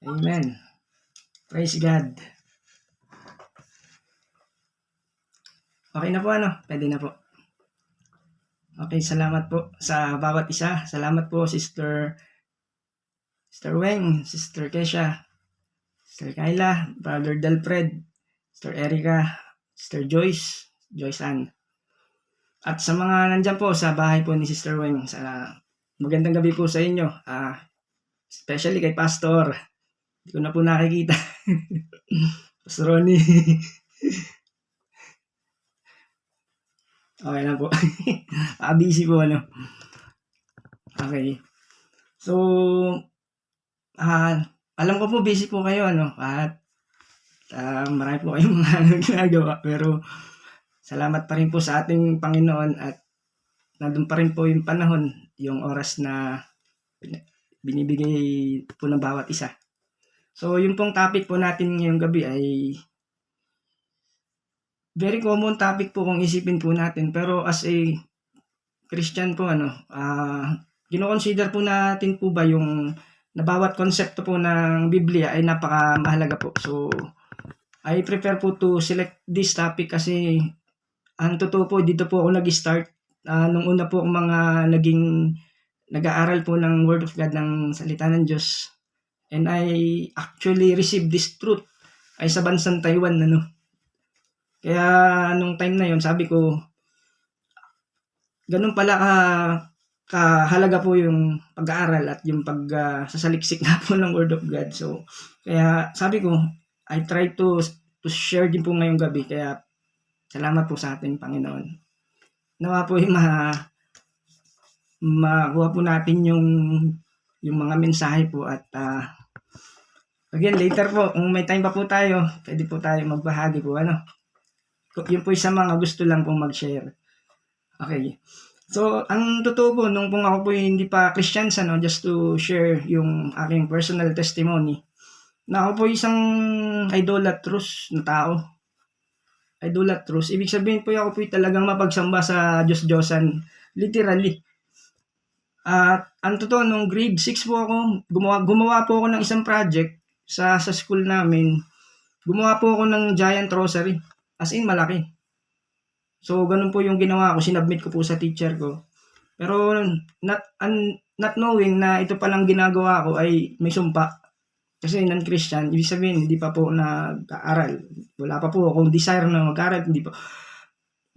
Amen. Praise God. Okay na po Pwede na po. Okay, salamat po sa bawat isa. Salamat po Sister Weng, Sister Kesha, Sister Kyla, Brother Delfred, Sister Erica, Sister Joyce Ann. At sa mga nandyan po sa bahay po ni Sister Weng, magandang gabi po sa inyo. Especially kay Pastor. Hindi ko na po nakikita. Pastor Ronnie. Okay na po. Busy po Okay. So, alam ko po busy po kayo at marami po kayong mga ginagawa, pero salamat pa rin po sa ating Panginoon at nandun pa rin po yung panahon, yung oras na binibigay po ng bawat isa. So, yung pong topic po natin ngayong gabi ay very common topic po kung isipin po natin, pero as a Christian po kino-consider po natin po ba yung na bawat konsepto po ng Biblia ay napakamahalaga po. So, I prefer po to select this topic kasi ang totoo po, dito po ako nag-start. Nung una po mga nag-aaral po ng Word of God, ng salita ng Diyos. And I actually received this truth ay sa bansang Taiwan. Kaya nung time na yon, sabi ko, ganun pala kahalaga po yung pag-aaral at yung pagsasaliksik na po ng Word of God. So, kaya sabi ko, I try to share din po ngayong gabi. Kaya salamat po sa ating Panginoon. Nawa po makuha po natin yung mga mensahe po at again, later po, kung may time pa po tayo, pwede po tayo magbahagi po. Yun po sa mga gusto lang pong mag-share. Okay. So, ang totoo po, nung ako po hindi pa Christian, just to share yung aking personal testimony, na ako po isang idolatrous na tao. Idolatrous. Ibig sabihin po, ako po talagang mapagsamba sa Diyos-Diyosan. Literally. At ang totoo, nung grade 6 po ako, gumawa po ako ng isang project sa school namin. Gumawa po ako ng giant rosary. As in, malaki. So, ganun po yung ginawa ko. Sinubmit ko po sa teacher ko. Pero, not knowing na ito palang ginagawa ko ay may sumpa. Kasi non-Christian, ibig sabihin, hindi pa po nag-aaral. Wala pa po akong desire na mag-aaral. Hindi pa.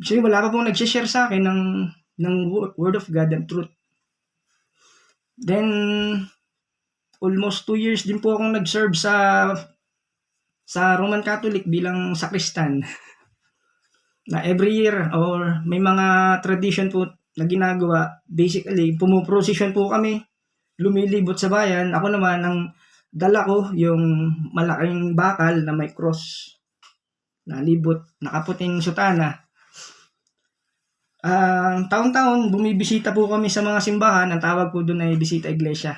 So, wala pa po nag-share sa akin ng Word of God and truth. Then, almost 2 years din po akong nag-serve sa Roman Catholic bilang sakristan. Na every year or may mga tradition po na ginagawa, basically pumuprosesyon po kami, lumilibot sa bayan. Ako naman, ang dala ko yung malaking bakal na may cross na libot, nakaputing sutana. Taon-taon bumibisita po kami sa mga simbahan. Ang tawag po doon ay bisita iglesia.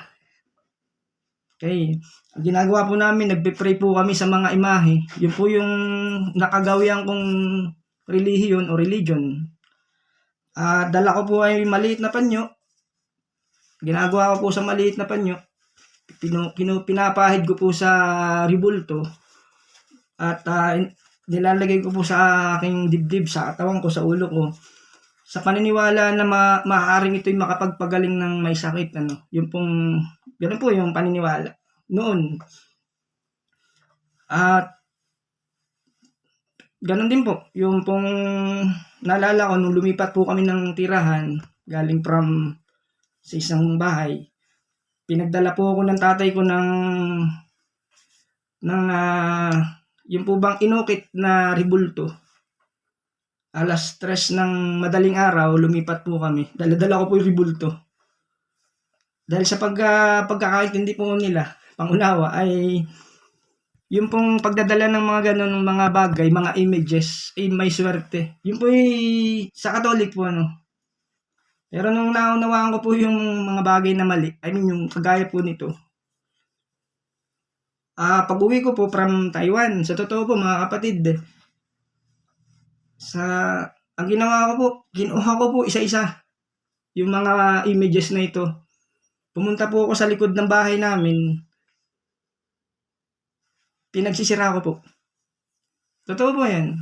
Okay. Ang ginagawa po namin, nagpe-pray po kami sa mga imahe. Yun po yung nakagawian kong relihiyon o religion. Dala ko po ay maliit na panyo. Ginagawa ko po sa maliit na panyo. Pinapahid ko po sa ribulto. At nilalagay ko po sa aking dibdib, sa katawan ko, sa ulo ko. Sa paniniwala na maaaring ito'y makapagpagaling ng may sakit. Yung pong, ganun po yung paniniwala noon. At ganun din po, yung pong naalala ko nung lumipat po kami ng tirahan galing from sa isang bahay. Pinagdala po ako ng tatay ko ng yung po bang inukit na ribulto. Alas 3 ng madaling araw, lumipat po kami. Dala-dala ko po yung ribulto. Dahil sa pagkakaintindi po nila, pangunawa, ay yung pong pagdadala ng mga ganun mga bagay, mga images, ay may swerte. Yung po sa Catholic po Pero nung naunawaan ko po yung mga bagay na mali, I mean yung kagaya po nito, pag-uwi ko po from Taiwan, sa totoo po mga kapatid, ang ginawa ko po, kinuha ko po isa-isa yung mga images na ito. Pumunta po ako sa likod ng bahay namin. pinagsisira ko po. Totoo po yan.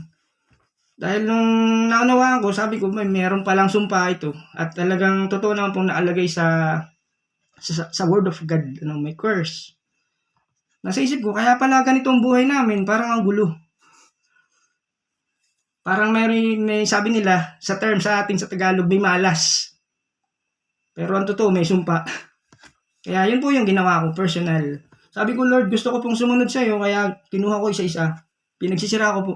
Dahil nung naunawaan ko, sabi ko, meron palang sumpa ito. At talagang totoo naman pong naalagay sa word of God, may curse. Nasa isip ko, kaya pala ganito ang buhay namin, parang ang gulo. Parang may sabi nila, sa term sa ating sa Tagalog, may malas. Pero ang totoo, may sumpa. Kaya yun po yung ginawa ko, personal. Sabi ko, Lord, gusto ko pong sumunod sa iyo, kaya kinuha ko isa-isa. Pinagsisira ko po.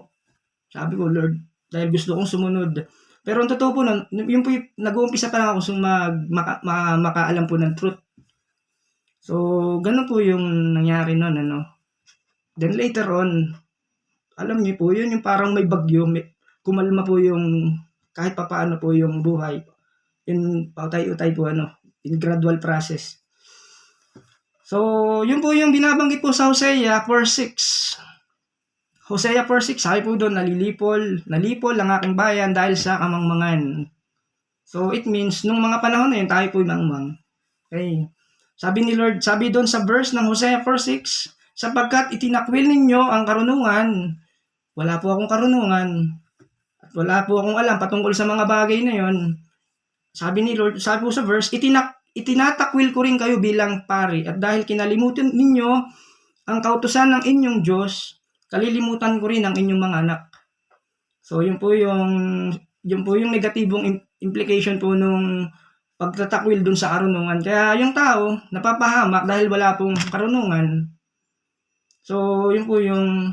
Sabi ko, Lord, dahil gusto kong sumunod. Pero ang totoo po nun, yun po nag-uumpisa pa lang ako makaalam po ng truth. So, ganun po yung nangyari nun, Then later on, alam niyo po, yun yung parang may bagyo, kumalma po yung kahit papaano po yung buhay. In pautay-utay po, in gradual process. So, yun po yung binabanggit po sa Hosea 4:6. Hosea 4:6, sabi po doon, nalipol ang aking bayan dahil sa kamangmangan. So, it means, nung mga panahon na yun, tayo po yung mangmang. Okay. Sabi ni Lord, sabi doon sa verse ng Hosea 4:6, sapagkat itinakwil ninyo ang karunungan, wala po akong karunungan, at wala po akong alam patungkol sa mga bagay na yon. Sabi ni Lord, sabi po sa verse, itinatakwil ko rin kayo bilang pari, at dahil kinalimutan ninyo ang kautusan ng inyong Diyos, kalilimutan ko rin ang inyong mga anak. So, yun po yung negatibong implication po nung pagtatakwil dun sa karunungan. Kaya yung tao, napapahamak dahil wala pong karunungan. So, yun po yung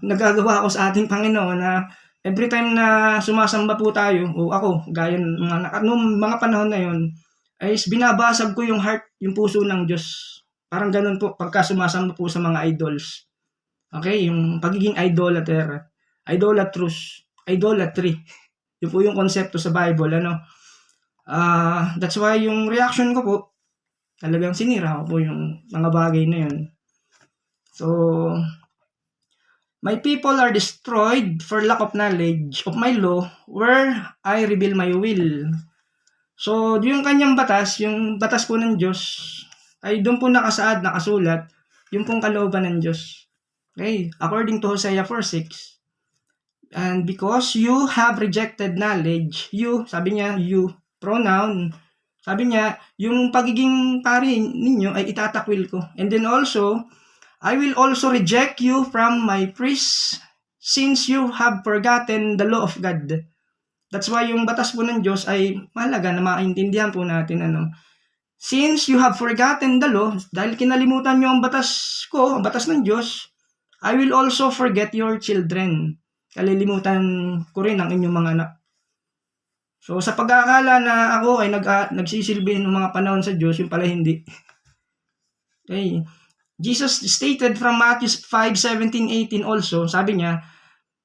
nagagawa ko sa ating Panginoon na every time na sumasamba po tayo, o ako, gaya nung mga panahon na yun, ay binabasag ko yung heart, yung puso ng Diyos. Parang ganun po, pagka sumasamba po sa mga idols. Okay, yung pagiging idolatry. Yun po yung konsepto sa Bible, that's why yung reaction ko po, talagang sinira ko po yung mga bagay na yun. So, my people are destroyed for lack of knowledge of my law, where I reveal my will. So, yung kanyang batas, yung batas po ng Diyos, ay doon po nakasulat, yung pong kalooban ng Diyos. Okay, according to Hosea 4:6. And because you have rejected knowledge, sabi niya, pronoun, sabi niya, yung pagiging pari ninyo ay itatakwil ko. And then also, I will also reject you from my priests since you have forgotten the law of God. That's why yung batas po ng Diyos ay mahalaga na maintindihan po natin, Since you have forgotten the law, dahil kinalimutan nyo ang batas ko, ang batas ng Diyos, I will also forget your children. Kalilimutan ko rin ang inyong mga anak. So, sa pag-aakala na ako ay nagsisilbi ng mga panahon sa Diyos, yung pala hindi. Okay. Jesus stated from Matthew 5:17-18 also, sabi niya,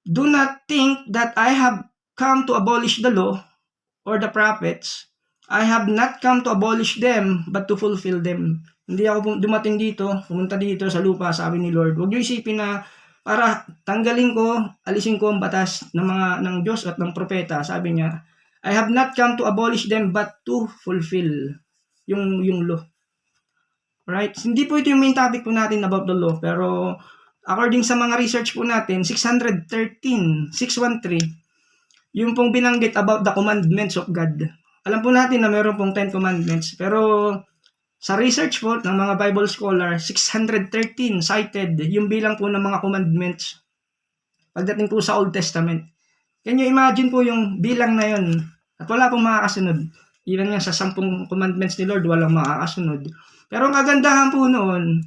do not think that I have come to abolish the law or the prophets. I have not come to abolish them, but to fulfill them. Hindi ako dumating dito, pumunta dito sa lupa, sabi ni Lord. Huwag niyo isipin na para tanggalin ko, alisin ko ang batas ng Diyos at ng propeta. Sabi niya, I have not come to abolish them, but to fulfill yung law. Right? Hindi po ito yung main topic po natin about the law, pero according sa mga research po natin, 613, yung pong binanggit about the commandments of God. Alam po natin na meron pong 10 commandments, pero sa research po ng mga Bible scholar, 613 cited yung bilang po ng mga commandments pagdating po sa Old Testament. Can you imagine po yung bilang na yun? At wala pong makakasunod. Even nga sa 10 commandments ni Lord, walang makakasunod. Pero ang kagandahan po noon,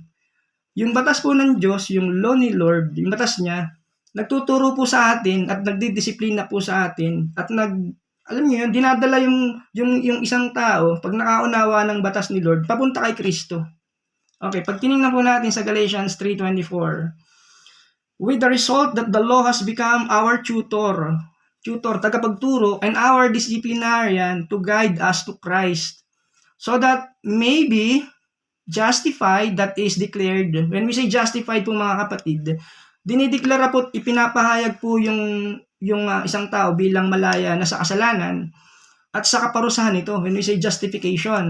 yung batas po ng Diyos, yung law ni Lord, yung batas niya, nagtuturo po sa atin at nagdidisiplina po sa atin at alam niyo yun, dinadala yung isang tao, pag nakaunawa ng batas ni Lord, papunta kay Kristo. Okay, pag tinignan po natin sa Galatians 3:24, with the result that the law has become our tutor, tagapagturo, and our disciplinarian to guide us to Christ, so that maybe justified, that is declared. When we say justified po mga kapatid, dinideklara po, ipinapahayag po yung isang tao bilang malaya na sa kasalanan at sa kaparusahan nito, when we say justification.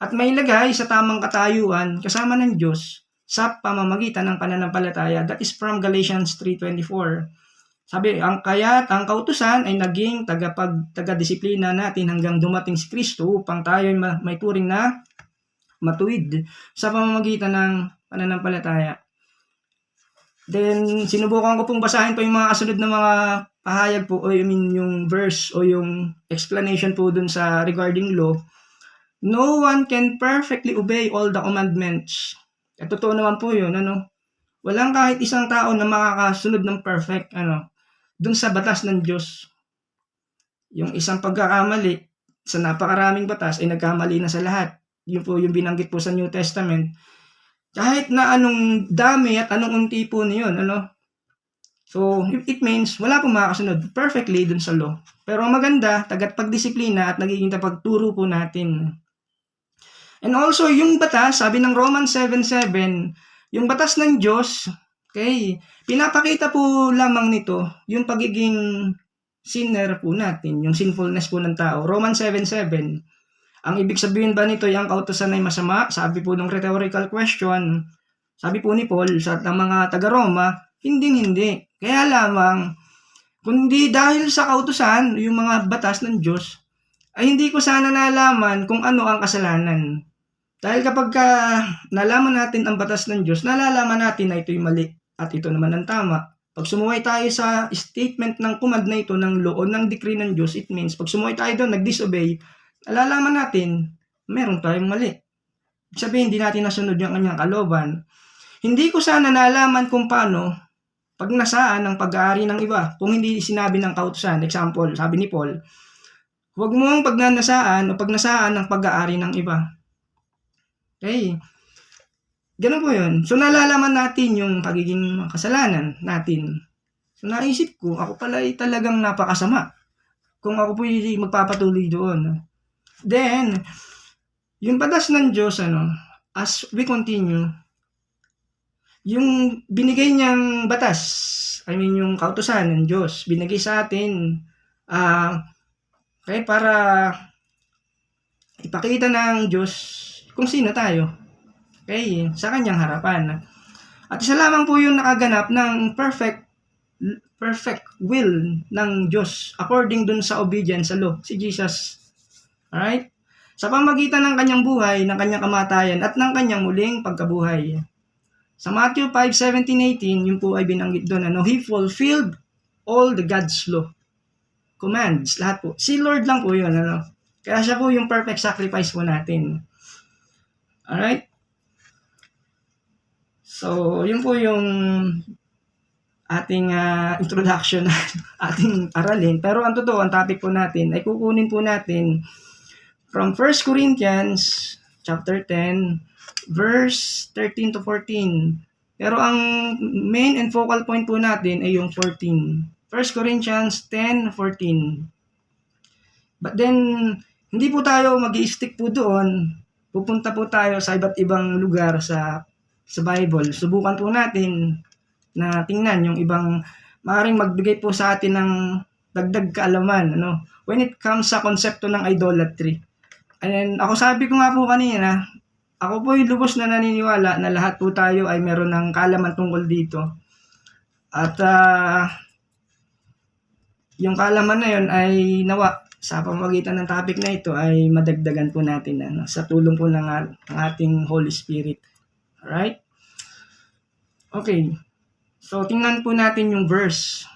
At may lagay sa tamang katayuan kasama ng Diyos sa pamamagitan ng pananampalataya. That is from Galatians 3:24. Sabi, kaya't ang kautusan ay naging taga-disiplina natin hanggang dumating si Kristo upang tayo may turing na matuwid sa pamamagitan ng pananampalataya. Then, sinubukan ko pong basahin po yung mga kasunod na mga pahayag po, o yung verse o yung explanation po dun sa regarding law. No one can perfectly obey all the commandments. At totoo naman po yun, Walang kahit isang tao na makakasunod ng perfect, dun sa batas ng Diyos. Yung isang pagkakamali sa napakaraming batas ay nagkamali na sa lahat. Yun po yung binanggit po sa New Testament. Kahit na anong dami at anong unti po niyon, So, it means wala pong makakasunod perfectly dun sa law. Pero ang maganda, pagdisiplina at nagiging pagturo po natin. And also, yung batas, sabi ng Romans 7:7, yung batas ng Diyos, okay, pinapakita po lamang nito yung pagiging sinner po natin, yung sinfulness po ng tao. Romans 7:7. Ang ibig sabihin ba nito, yung kautusan ay masama? Sabi po ng rhetorical question, sabi po ni Paul sa mga taga-Roma, hindi. Kaya lamang, kundi dahil sa kautusan, yung mga batas ng Diyos, ay hindi ko sana nalaman kung ano ang kasalanan. Dahil kapag nalaman natin ang batas ng Diyos, nalalaman natin na ito'y mali at ito naman ang tama. Pag sumuway tayo sa statement ng command na ito, ng law o ng decree ng Diyos, it means pag sumuway tayo doon, nag-disobey, nalalaman natin, meron tayong mali. Ibig sabihin, hindi natin nasunod yung kanyang kalooban. Hindi ko sana nalaman kung paano pagnasaan ng pag-aari ng iba. Kung hindi sinabi ng kautusan, example, sabi ni Paul, huwag mong pagnanasaan o pagnasaan ng pag-aari ng iba. Okay. Ganun po yun. So, nalalaman natin yung pagiging kasalanan natin. So, naisip ko, ako pala ay talagang napakasama kung ako po yung magpapatuloy doon. Then, yung batas ng Diyos, as we continue, yung binigay niyang batas, yung kautusan ng Diyos, binigay sa atin, okay, para ipakita ng Diyos kung sino tayo. Okay, sa kanyang harapan. At isa lamang po yung nakaganap ng perfect will ng Diyos according dun sa obedience sa law, si Jesus. Alright? Sa pamagitan ng kanyang buhay, ng kanyang kamatayan, at ng kanyang muling pagkabuhay. Sa Matthew 5:17-18, yun po ay binanggit doon, He fulfilled all the God's law. Commands, lahat po. Si Lord lang po yun, Kaya siya po yung perfect sacrifice po natin. Alright? So, yun po yung ating introduction, ating aralin. Pero ang totoo, ang topic po natin ay kukunin po natin from 1 Corinthians chapter 10, verse 13-14. Pero ang main and focal point po natin ay yung 14. 1 Corinthians 10:14. But then, hindi po tayo mag-i-stick po doon. Pupunta po tayo sa iba't ibang lugar sa Bible. Subukan po natin na tingnan yung ibang maaaring magbigay po sa atin ng dagdag kaalaman, when it comes sa konsepto ng idolatry. And ako sabi ko nga po kanina, ako po yung lubos na naniniwala na lahat po tayo ay meron ng kaalaman tungkol dito. At yung kaalaman na yun ay nawa sa pamamagitan ng topic na ito ay madagdagan po natin sa tulong po ng ating Holy Spirit. Alright? Okay. So, tingnan po natin yung verse.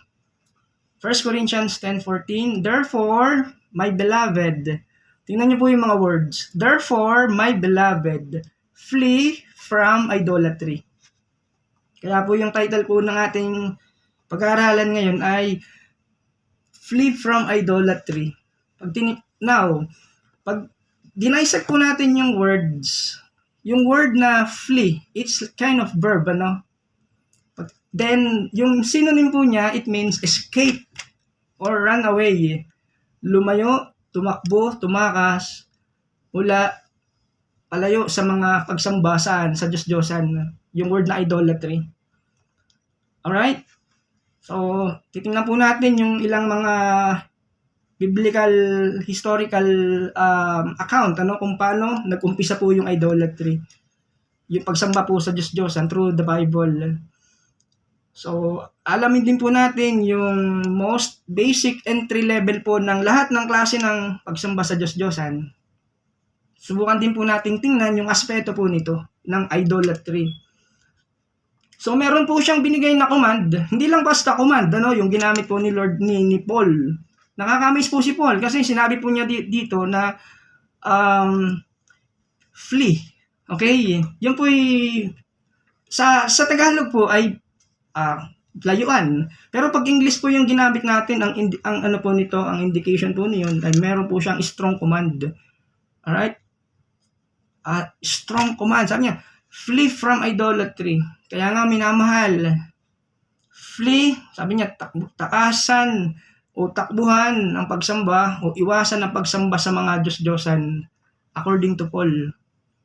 1 Corinthians 10:14. Therefore, my beloved, tingnan niyo po yung mga words. Therefore, my beloved, flee from idolatry. Kaya po yung title po ng ating pag-aaralan ngayon ay Flee from Idolatry. Pag dinisect po natin yung words, yung word na flee, it's kind of verb, Then, yung synonym po niya, it means escape or run away. Lumayo, tumakbo, tumakas, palayo sa mga pagsambasan, sa Diyos-Diyosan. Yung word na idolatry. Alright? So, titingnan po natin yung ilang mga biblical, historical account, kung paano nag-umpisa po yung idolatry. yung pagsamba po sa Diyos-Diyosan through the Bible. So, alamin din po natin yung most basic entry level po ng lahat ng klase ng pagsamba sa Diyos-Diyosan. Subukan din po nating tingnan yung aspeto po nito ng idolatry. So, meron po siyang binigay na command. Hindi lang basta command, yung ginamit po ni Lord ni Paul. Nakakamiss po si Paul kasi sinabi po niya dito na flee. Okay? Yun po sa Tagalog po ay layuan. Pero pag English po yung ginamit natin, ang ano po nito, ang indication po niyon ay meron po siyang strong command. Alright? Strong command. Sabi niya, flee from idolatry. Kaya nga minamahal. Flee, sabi niya, takasan o takbuhan ang pagsamba o iwasan ang pagsamba sa mga Diyos-Diyosan according to Paul.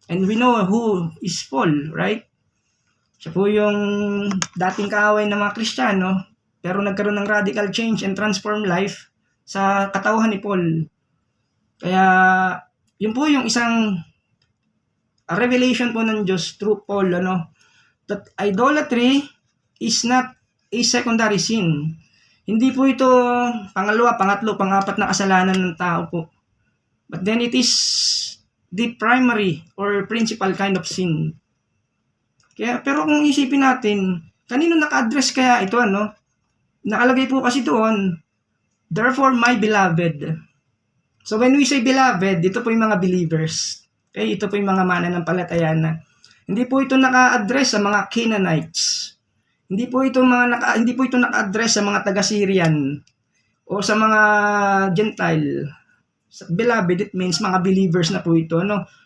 And we know who is Paul, right? Siya po yung dating kaaway ng mga Kristiyano, pero nagkaroon ng radical change and transform life sa katauhan ni Paul. Kaya, yun po yung isang revelation po ng Diyos through Paul, that idolatry is not a secondary sin. Hindi po ito pangalawa, pangatlo, pangapat na kasalanan ng tao po. But then it is the primary or principal kind of sin. Kaya, pero kung isipin natin, kanino naka-address kaya ito, Nakalagay po kasi doon, therefore my beloved. So when we say beloved, dito po yung mga believers. Okay, ito po yung mga mananampalataya na. Hindi po ito naka-address sa mga Canaanites. Hindi po ito naka-address sa mga taga-Syrian o sa mga Gentile. Beloved, it means mga believers na po ito,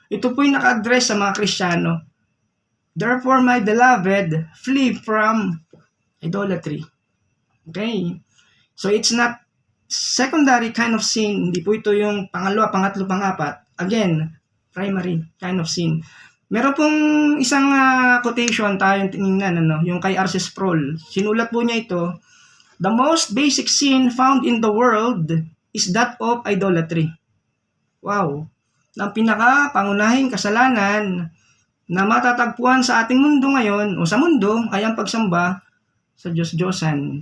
Ito po yung naka-address sa mga Kristiyano. Therefore, my beloved, flee from idolatry. Okay? So, it's not secondary kind of sin. Hindi po ito yung pangalawa, pangatlo, pangapat. Again, primary kind of sin. Meron pong isang quotation tayong tinignan, yung kay R.C. Sproul. Sinulat po niya ito, the most basic sin found in the world is that of idolatry. Wow! Ang pinaka-pangunahing kasalanan na matatagpuan sa ating mundo ngayon o sa mundo ay ang pagsamba sa Diyos-Diyosan.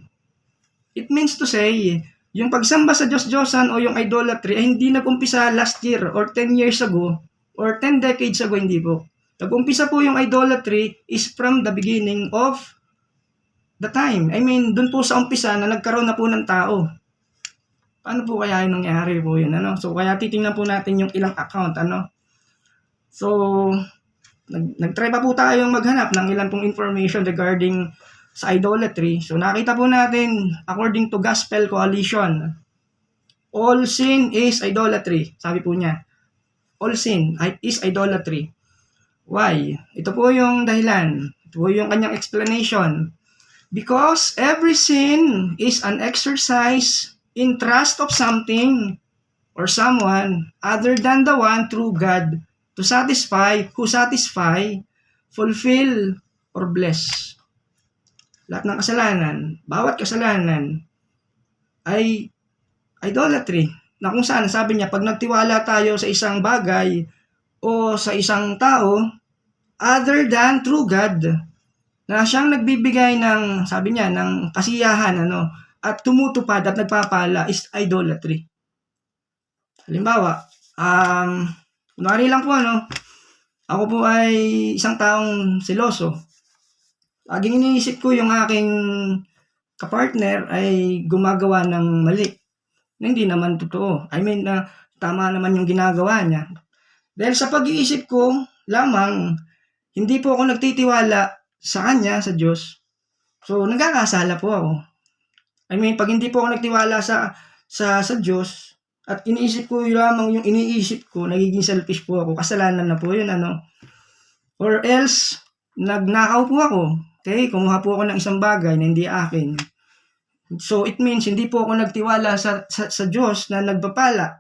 It means to say, yung pagsamba sa Diyos-Diyosan o yung idolatry ay hindi nag-umpisa last year or 10 years ago or 10 decades ago, hindi po. Nag-umpisa po yung idolatry is from the beginning of the time. I mean, dun po sa umpisa na nagkaroon na po ng tao. Paano po kaya yung nangyari po yun, So, kaya titingnan po natin yung ilang account, So, nag-try pa po tayong maghanap ng ilang pong information regarding sa idolatry. So, nakita po natin, according to Gospel Coalition, all sin is idolatry. Sabi po niya, all sin is idolatry. Why? Ito po yung dahilan. Ito po yung kanyang explanation. Because every sin is an exercise in trust of something or someone other than the one true God to who satisfy, fulfill, or bless. Lahat ng kasalanan, bawat kasalanan ay idolatry. Na kung saan, sabi niya, pag nagtiwala tayo sa isang bagay o sa isang tao other than true God, na siyang nagbibigay ng, sabi niya, ng kasiyahan, at tumutupad at nagpapala is idolatry. Halimbawa, kunwari lang po, ako po ay isang taong seloso. Laging iniisip ko yung aking kapartner ay gumagawa ng mali. Na hindi naman totoo. I mean, tama naman yung ginagawa niya. Dahil sa pag-iisip ko lamang, hindi po ako nagtitiwala sa Kanya, sa Diyos. So, nagkakasala po ako. I mean, pag hindi po ako nagtiwala sa Diyos, at iniisip ko lamang yung iniisip ko, nagiging selfish po ako. Kasalanan na po yun, Or else, nagnakaw po ako. Okay, kumuha po ako ng isang bagay na hindi akin. So, it means, hindi po ako nagtiwala sa Diyos na nagpapala.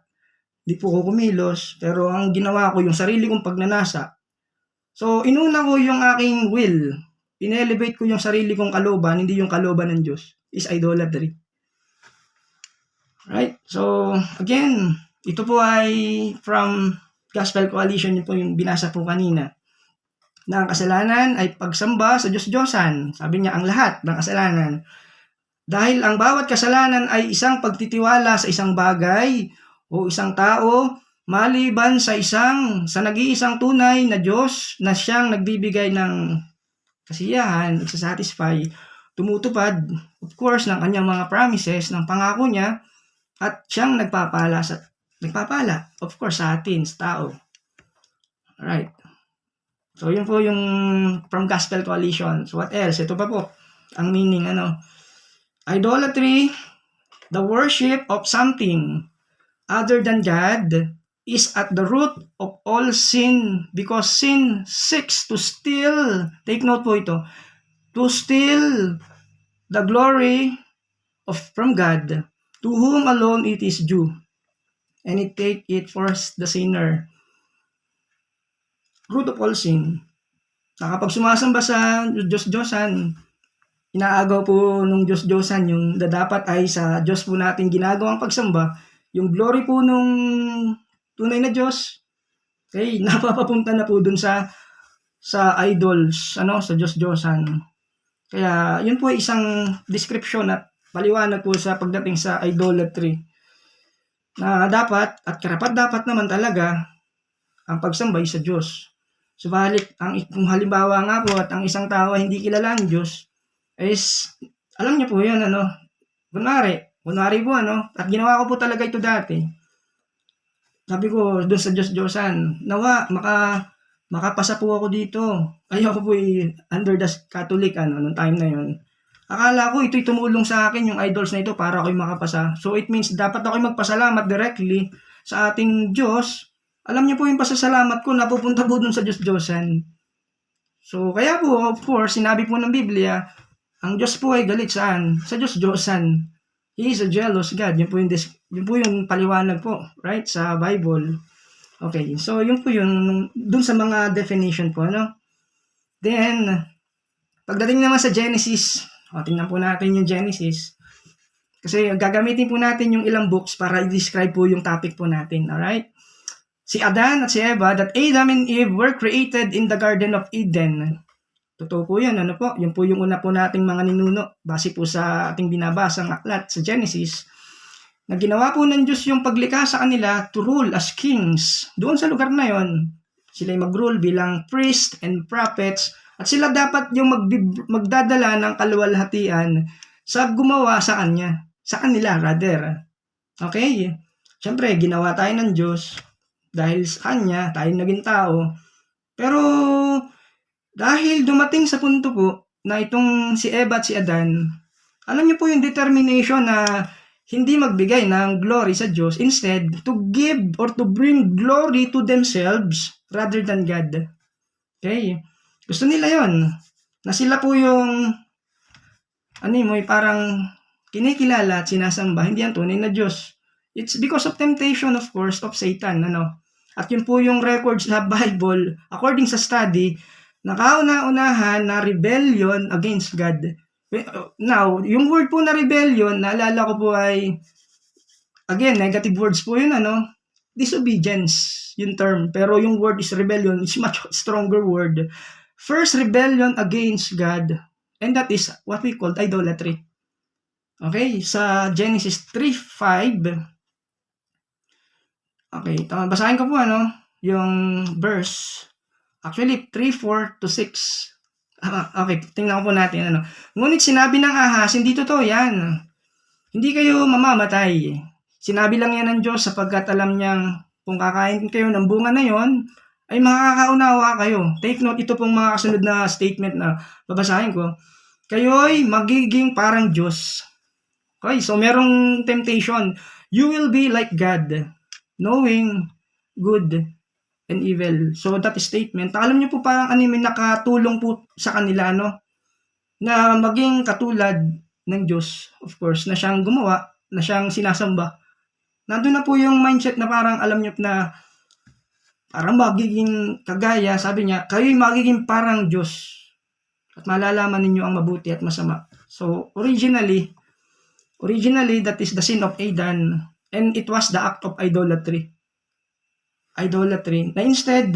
Hindi po ako kumilos, pero ang ginawa ko, yung sarili kong pagnanasa. So, inuna ko yung aking will. In-elevate ko yung sarili kong kalooban, hindi yung kalooban ng Diyos. Is idolatry. Right? So, again, ito po ay from Gospel Coalition, yun po yung binasa po kanina. na ang kasalanan ay pagsamba sa Diyos-Diyosan. Sabi niya, ang lahat ng kasalanan. Dahil ang bawat kasalanan ay isang pagtitiwala sa isang bagay o isang tao maliban sa nag-iisang tunay na Diyos na siyang nagbibigay ng kasiyahan, nagsasatisfy, tumutupad, of course, ng kanyang mga promises, ng pangako niya, at siyang nagpapala, of course, sa atin, sa tao. Alright. So, yun po yung from Gospel Coalition. So, what else? Ito pa po, ang meaning, idolatry, the worship of something other than God, is at the root of all sin because sin seeks to steal, take note po ito, to steal the glory from God, to whom alone it is due, and it take it for the sinner. Root of all sin. Na kapag sumasamba sa Diyos-Diyosan, inaagaw po nung Diyos-Diyosan yung dapat ay sa Diyos po natin ginagawang pagsamba, yung glory po nung tunay na Diyos, okay, napapapunta na po dun sa idols, sa Diyos-Diyosan. Kaya, yun po ay isang description at paliwanag po sa pagdating sa idolatry. Na dapat, at karapat-dapat naman talaga, ang pagsambay sa Diyos. Subalit, kung halimbawa nga po at ang isang tao hindi kilala ang Diyos, is, alam niyo po yun, kunwari po, at ginawa ko po talaga ito dati. Sabi ko, doon sa Diyos-Diyosan, nawa, makapasa po ako dito. Ayoko po under the Catholic, nung time na yun. Akala ko ito'y tumulong sa akin, yung idols na ito, para ako'y makapasa. So, it means, dapat ako'y magpasalamat directly sa ating Diyos. Alam niyo po yung pasasalamat ko, napupunta po dun sa Diyos-Diyosan. So, kaya po, of course, sinabi po ng Biblia, ang Diyos po ay galit saan? Sa Diyos-Diyosan. He is a jealous God. Yun po yung paliwanag po, right? Sa Bible. Okay, so yun po yung dun sa mga definition po, Then, pagdating naman sa Genesis, tingnan po natin yung Genesis. Kasi gagamitin po natin yung ilang books para i-describe po yung topic po natin, alright? Si Adan at si Eva, that Adam and Eve were created in the Garden of Eden. Totoo po yan, Yun po yung una po nating mga ninuno, base po sa ating binabasang aklat sa Genesis, na ginawa po ng Diyos yung paglikha sa kanila to rule as kings. Doon sa lugar na yon, sila'y mag-rule bilang priest and prophets, at sila dapat yung magdadala ng kaluwalhatian sa gumawa sa kanila rather. Okay? Siyempre, ginawa tayo ng Diyos, dahil sa Kanya, tayo naging tao, pero dahil dumating sa punto po na itong si Eva at si Adan, alam niyo po yung determination na hindi magbigay ng glory sa Diyos, instead to give or to bring glory to themselves rather than God. Okay? Gusto nila yon, na sila po yung parang kinikilala at sinasamba, hindi ang tunay na Diyos. It's because of temptation, of course, of Satan, At yun po yung records sa Bible, according sa study, nakauna-unahan na rebellion against God. Now, yung word po na rebellion, naalala ko po ay, again, negative words po yun, disobedience, yung term. Pero yung word is rebellion, it's much stronger word. First, rebellion against God, and that is what we call idolatry. Okay, sa Genesis 3:5, okay, basahin ko po, yung verse. Actually, 3:4 to 6. Okay, tingnan ko po natin. Ngunit sinabi ng ahas, hindi totoo yan. Hindi kayo mamamatay. Sinabi lang yan ng Diyos sapagkat alam niyang kung kakain kayo ng bunga na yon, ay makakaunawa kayo. Take note, ito pong mga kasunod na statement na babasahin ko. Kayo'y magiging parang Diyos. Okay, so merong temptation. You will be like God, knowing good and evil. So that statement, alam niyo po parang may nakatulong po sa kanila, na maging katulad ng Diyos, of course, na siyang gumawa, na siyang sinasamba. Nandun na po yung mindset na parang alam niyo na parang magiging kagaya, sabi niya, kayo'y magiging parang Diyos at malalaman ninyo ang mabuti at masama. So originally, that is the sin of Adam, and it was the act of idolatry. Na instead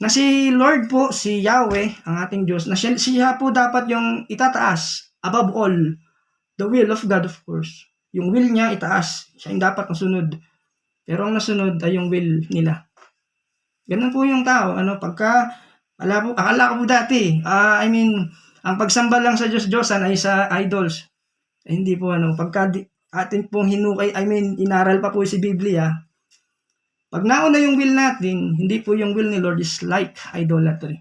Na si Lord po, si Yahweh, ang ating Diyos, na siya po dapat yung itataas above all. The will of God, of course. Yung will niya itaas. Siya yung dapat nasunod. Pero ang nasunod ay yung will nila. Ganun po yung tao. Akala ko po dati, ang pagsamba lang sa Diyos-Diyosan ay sa idols. Hindi po pagka atin pong inaral pa po si Biblia, pag nauna yung will natin, hindi po yung will ni Lord is like idolatry.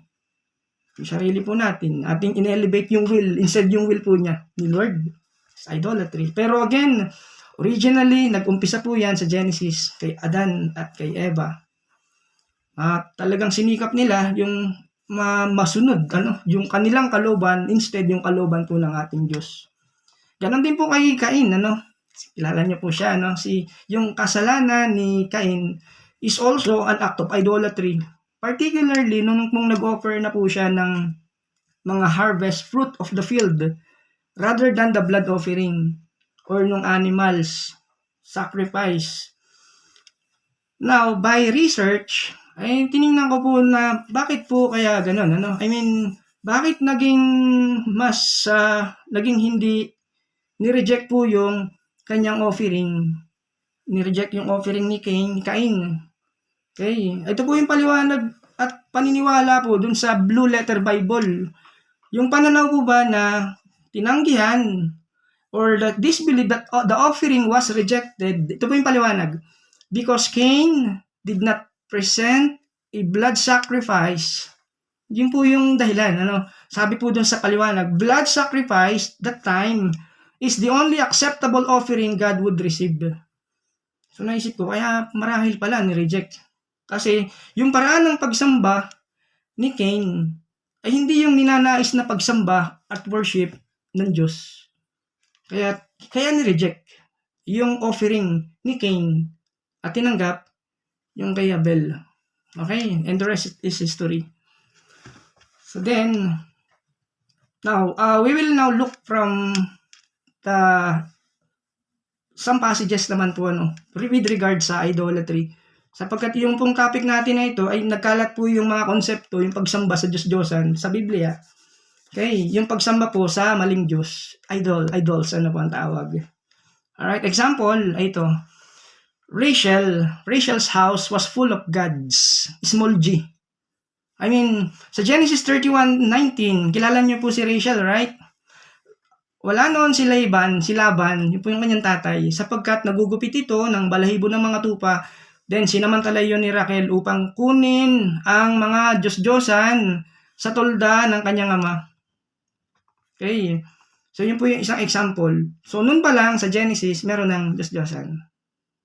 Yung sarili po natin, ating in-elevate yung will, instead yung will po niya, ni Lord, is idolatry. Pero again, originally, nag-umpisa po yan sa Genesis, kay Adan at kay Eva. At talagang sinikap nila yung masunod, yung kanilang kaloban, instead yung kaloban po ng ating Diyos. Ganon din po kay Cain, kilala niyo po siya, yung kasalanan ni Cain is also an act of idolatry. Particularly, nung nag-offer na po siya ng mga harvest fruit of the field rather than the blood offering or nung animals sacrifice. Now, by research, ay tiningnan ko po na bakit po kaya ganun, bakit naging hindi ni-reject po yung kanyang offering. Ni-reject yung offering ni Cain. Okay, ito po yung paliwanag at paniniwala po dun sa Blue Letter Bible. Yung pananaw po ba na tinanggihan or that disbelief that the offering was rejected, ito po yung paliwanag. Because Cain did not present a blood sacrifice. Yun po yung dahilan. Sabi po dun sa paliwanag, blood sacrifice that time is the only acceptable offering God would receive. So naisip ko, kaya marahil pala ni-reject. Kasi yung paraan ng pagsamba ni Cain ay hindi yung ninanais na pagsamba at worship ng Diyos. Kaya ni-reject yung offering ni Cain at tinanggap yung kay Abel. Okay? And the rest is history. So then, now, we will now look from some passages naman po with regard sa idolatry. Sapagkat yung pong topic natin na ito ay nagkalat po yung mga konsepto, yung pagsamba sa Diyos-Diyosan sa Biblia. Okay, yung pagsamba po sa maling Diyos, idols, po ang tawag. Alright, example, ito. Rachel's house was full of gods, small g. Sa Genesis 31:19, kilala niyo po si Rachel, right? Wala noon si Laban, yun po yung kanyang tatay, sapagkat nagugupit ito ng balahibo ng mga tupa. Then, sinamantala yun ni Raquel upang kunin ang mga Diyos-Diyosan sa tolda ng kanyang ama. Okay. So, yun po yung isang example. So, nun pa lang sa Genesis, meron ng Diyos-Diyosan.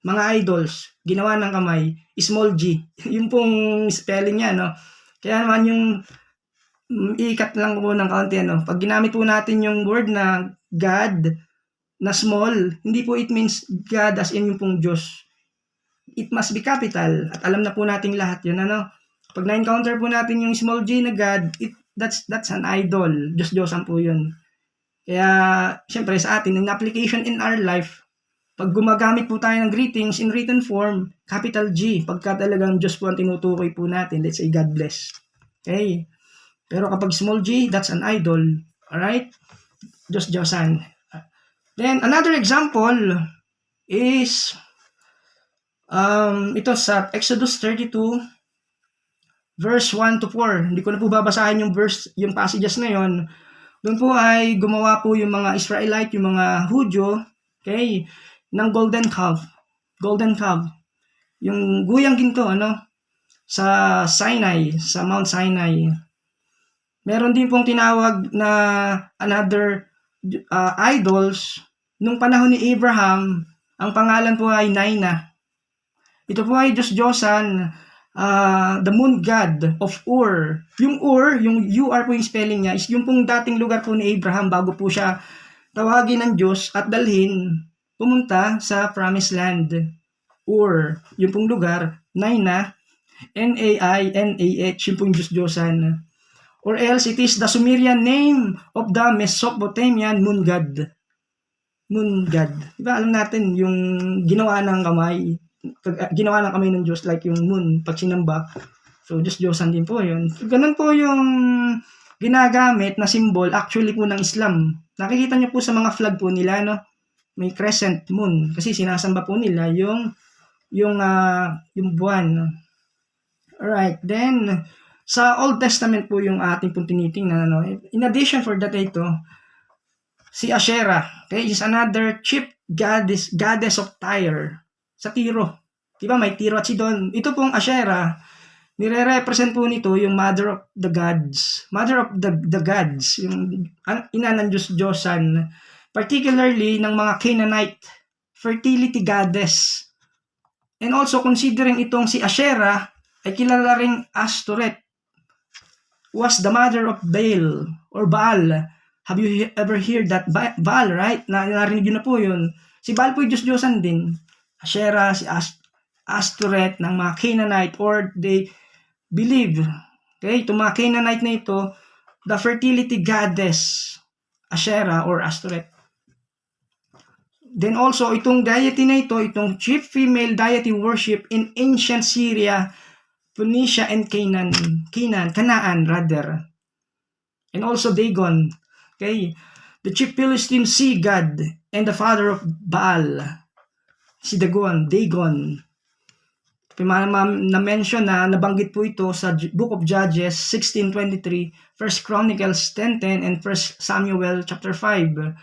Mga idols, ginawa ng kamay, small g. Yun pong spelling niya, Kaya naman yung ikat lang po ng kaunti, Pag ginamit po natin yung word na God, na small, hindi po it means God as in yung pong Diyos. It must be capital. At alam na po nating lahat yun, Pag na-encounter po natin yung small g na God, that's an idol. Diyos-Diyosan po yun. Kaya, syempre sa atin, in application in our life, pag gumagamit po tayo ng greetings in written form, capital G, pagka talagang Diyos po ang tinutukoy po natin, let's say God bless. Okay? Pero kapag small g, that's an idol. Alright? Diyos-Diyosan. Then, another example is ito sa Exodus 32 verse 1 to 4. Hindi ko na po babasahin yung passages na yon. Doon po ay gumawa po yung mga Israelite, yung mga Hudyo, okay, ng golden calf. Yung guyang ginto, sa Sinai, sa Mount Sinai. Meron din pong tinawag na another idols nung panahon ni Abraham. Ang pangalan po ay Naina. Ito po ay Diyos-Diyosan, the moon god of Ur. Yung Ur, yung UR po yung spelling niya, is yung pong dating lugar po ni Abraham bago po siya tawagin ng Diyos at dalhin pumunta sa promised land. Ur, yung pong lugar, Naina, Nainah, yung pong Diyos-Diyosan. Or else it is the Sumerian name of the Mesopotamian moon god. Diba alam natin yung ginawa ng kamay ng Diyos, like yung moon, pag sinamba, So, Diyos-Diyosan din po yun. Ganun po yung ginagamit na symbol actually po ng Islam. Nakikita niyo po sa mga flag po nila, no? May crescent moon kasi sinasamba po nila yung buwan. Alright, then sa Old Testament po yung ating pong tinitingnan, ano? In addition for that ito, si Asherah, okay, is another chief goddess of Tyre sa Tiro. Diba may Tiro at Sidon. Ito pong Asherah, nire-represent po nito yung mother of the gods. Mother of the gods, yung ina ng Diyos-Diyosan, particularly ng mga Canaanite, fertility goddess. And also considering itong si Asherah ay kilala ring Ashtoreth, was the mother of Baal or Baal. Have you ever heard that? Baal, right? Narinig nyo na po yun. Si Baal po yung Diyos-Diyosan din. Asherah, si Ashtoreth ng mga Canaanite, or they believe, okay, itong mga Canaanite na ito, the fertility goddess, Asherah or Ashtoreth. Then also, itong deity na ito, itong chief female deity worship in ancient Syria, Phoenicia, and Canaan rather. And also Dagon, okay, the chief Philistine sea god and the father of Baal, si Dagon. Na-mention na nabanggit po ito sa Book of Judges 16:23, 1 Chronicles 10:10, and 1 Samuel chapter 5.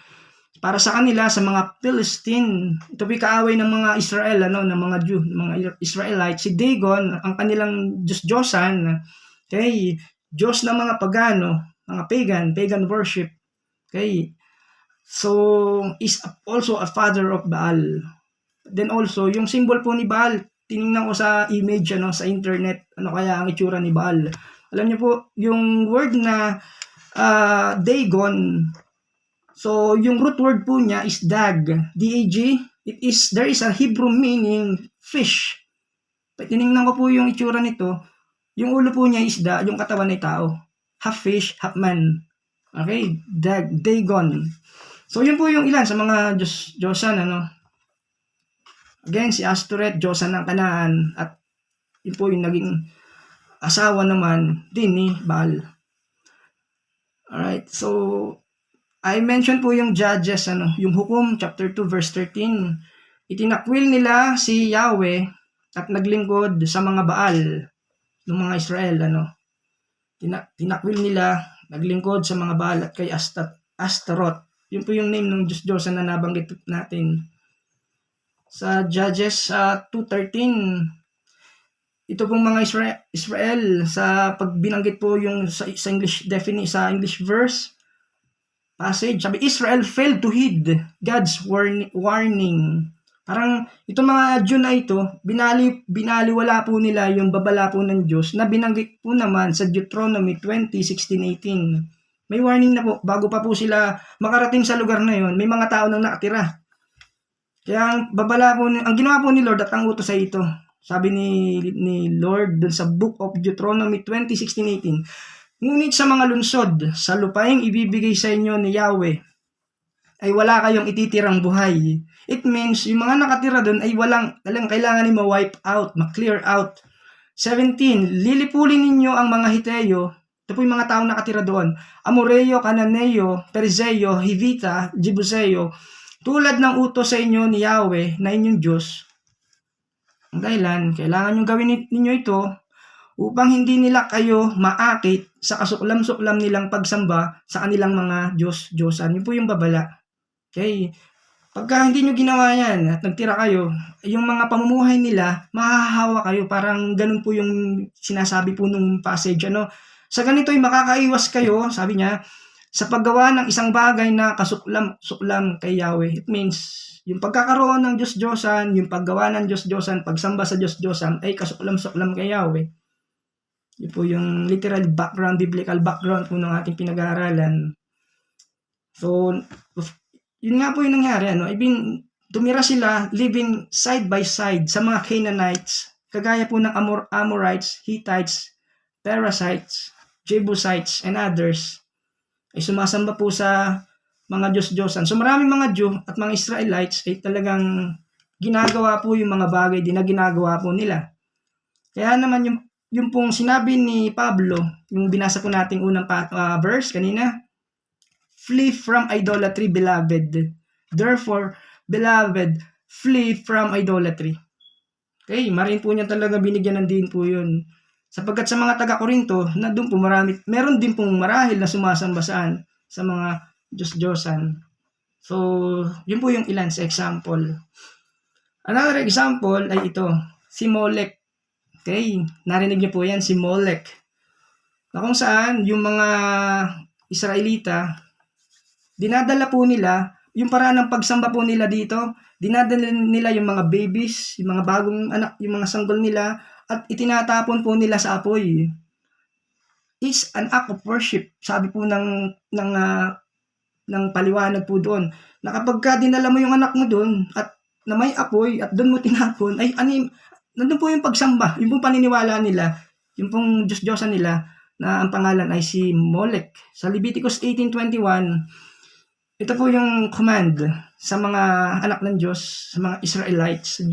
Para sa kanila, sa mga Philistine, ito po'y kaaway ng mga Israel, ng mga Jew, mga Israelites. Si Dagon, ang kanilang Diyos-Diyosan, okay, Diyos ng mga pagano, mga pagan worship. Okay, so is also a father of Baal. Then also, yung symbol po ni Baal, tiningnan ko sa image sa internet, ano kaya ang itsura ni Baal. Alam niyo po, yung word na Dagon, so yung root word po niya is dag, D-A-G. There is a Hebrew meaning fish. Tiningnan ko po yung itsura nito, yung ulo po niya is isda, yung katawan ay tao. Half fish, half man. Okay, Dagon. So yun po yung ilan sa mga Diyosan, Again, si Ashtoreth, Diyosan ng Canaan, at yun po yung naging asawa naman din ni Baal. Alright, so I mentioned po yung Judges, yung Hukom chapter 2 verse 13. Itinakwil nila si Yahweh at naglingkod sa mga Baal ng mga Israel, Tinakwil nila, naglingkod sa mga Baal at kay Astaroth. Yun po yung name ng Diyos-Diyosan na nabanggit natin. Sa Judges 2:13, ito pong mga Israel, sa pagbinanggit po yung sa English verse, passage, sabi, Israel failed to heed God's warning. Parang itong mga Jew na ito, binaliwala po nila yung babala po ng Diyos na binanggit po naman sa Deuteronomy 20:16-18. May warning na po, bago pa po sila makarating sa lugar na yon, may mga tao nang nakatira. Kaya ang ginawa po ni Lord at ang utos ay ito. Sabi ni Lord dun sa Book of Deuteronomy 20:16-18, ngunit sa mga lunsod, sa lupaing ibibigay sa inyo ni Yahweh, ay wala kayong ititirang buhay. It means, yung mga nakatira doon ay kailangan ni ma-wipe out, ma-clear out. 17, lilipulin ninyo ang mga Hiteo, ito po yung mga taong nakatira doon, Amoreo, Cananeo, Perizeo, Hivita, Jebuseo, tulad ng utos sa inyo ni Yahweh na inyong Diyos. Ang dahilan, kailangan nyo gawin ninyo ito upang hindi nila kayo maakit sa kasuklam-suklam nilang pagsamba sa kanilang mga Diyos-Diyosan. Yun po yung babala. Okay? Pagka hindi nyo ginawa yan at nagtira kayo, yung mga pamumuhay nila, mahahawa kayo. Parang ganun po yung sinasabi po nung passage. Sa ganito ay makakaiwas kayo, sabi niya, sa paggawa ng isang bagay na kasuklam-suklam kay Yahweh. It means, yung pagkakaroon ng Diyos-Diyosan, yung paggawa ng Diyos-Diyosan, pagsamba sa Diyos-Diyosan, ay kasuklam-suklam kay Yahweh. Yun po yung literal background, biblical background po ng ating pinag-aaralan. So, yun nga po yung nangyari. Tumira sila living side by side sa mga Canaanites, kagaya po ng Amorites, Hittites, Perizzites, Jebusites, and others, ay sumasamba po sa mga Diyos-Diyosan. So maraming mga Jew at mga Israelites ay talagang ginagawa po yung mga bagay din na ginagawa po nila. Kaya naman yung pong sinabi ni Pablo, yung binasa po nating unang verse kanina, flee from idolatry, beloved. Therefore, beloved, flee from idolatry. Okay, marin po niya talaga binigyan ng din po yun. Sapagkat sa mga taga-Korinto, na doon po meron din pong marahil na sumasamba saan sa mga Diyos-Diyosan. So, yun po yung ilan sa example. Another example ay ito, si Molech. Okay, narinig niyo po yan, si Molech. Na kung saan yung mga Israelita, dinadala po nila, yung paraan ng pagsamba po nila dito, dinadala nila yung mga babies, yung mga bagong anak, yung mga sanggol nila, at itinatapon po nila sa apoy. It's an act of worship. Sabi po ng paliwanag po doon, na kapag ka dinala mo yung anak mo doon, at na may apoy, at doon mo tinapon, ay nandun po yung pagsamba, yung pong paniniwala nila, yung pong Diyos-Diyosan nila, na ang pangalan ay si Molech. Sa Leviticus 18:21, ito po yung command sa mga anak ng Diyos, sa mga Israelites.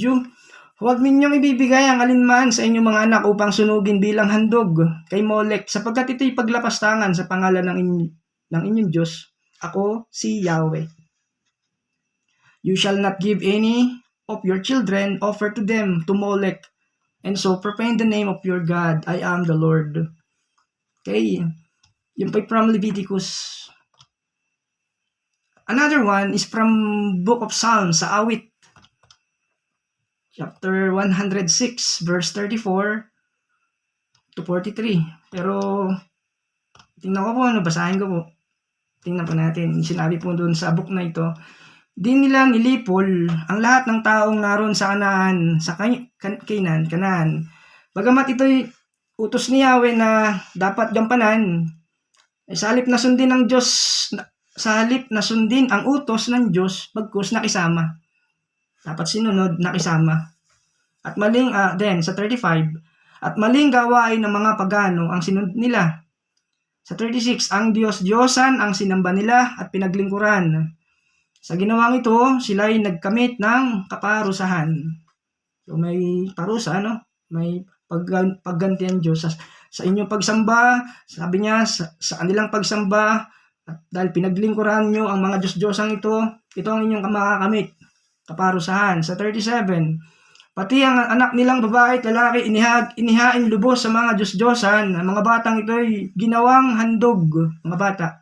Huwag ninyong ibibigay ang alinman sa inyong mga anak upang sunugin bilang handog kay Molech, sapagkat ito'y paglapastangan sa pangalan ng inyong Diyos. Ako si Yahweh. You shall not give any of your children offer to them to Molech, and so profane the name of your God. I am the Lord. Okay, yun po from Leviticus. Another one is from Book of Psalms, sa Awit, chapter 106, verse 34 to 43. Pero, tingnan ko po, basahin ko po. Tingnan po natin, sinabi po doon sa book na ito, di nila nilipol ang lahat ng taong naroon sa Kanaan, sa Kanaan. Bagamat ito'y utos ni Yahweh na dapat gampanan, ay sa halip na sundin ang utos ng Diyos, bagkus nakisama. Dapat sinunod, nakisama. At maling, sa 35, at maling gawain ng mga pagano ang sinunod nila. Sa 36, ang Diyos-Diyosan ang sinamba nila at pinaglingkuran. Sa ginawang ito, sila'y nagkamit ng kaparusahan. So may parusa, may paggantihan Diyos sa inyong pagsamba. Sabi niya, sa kanilang pagsamba, at dahil pinaglingkuran nyo ang mga Diyos-Diyosang ito ang inyong makakamit, kaparusahan. Sa 37, pati ang anak nilang babae at lalaki inihain lubos sa mga Diyos-Diyosan. Ang mga batang ito'y ginawang handog, mga bata.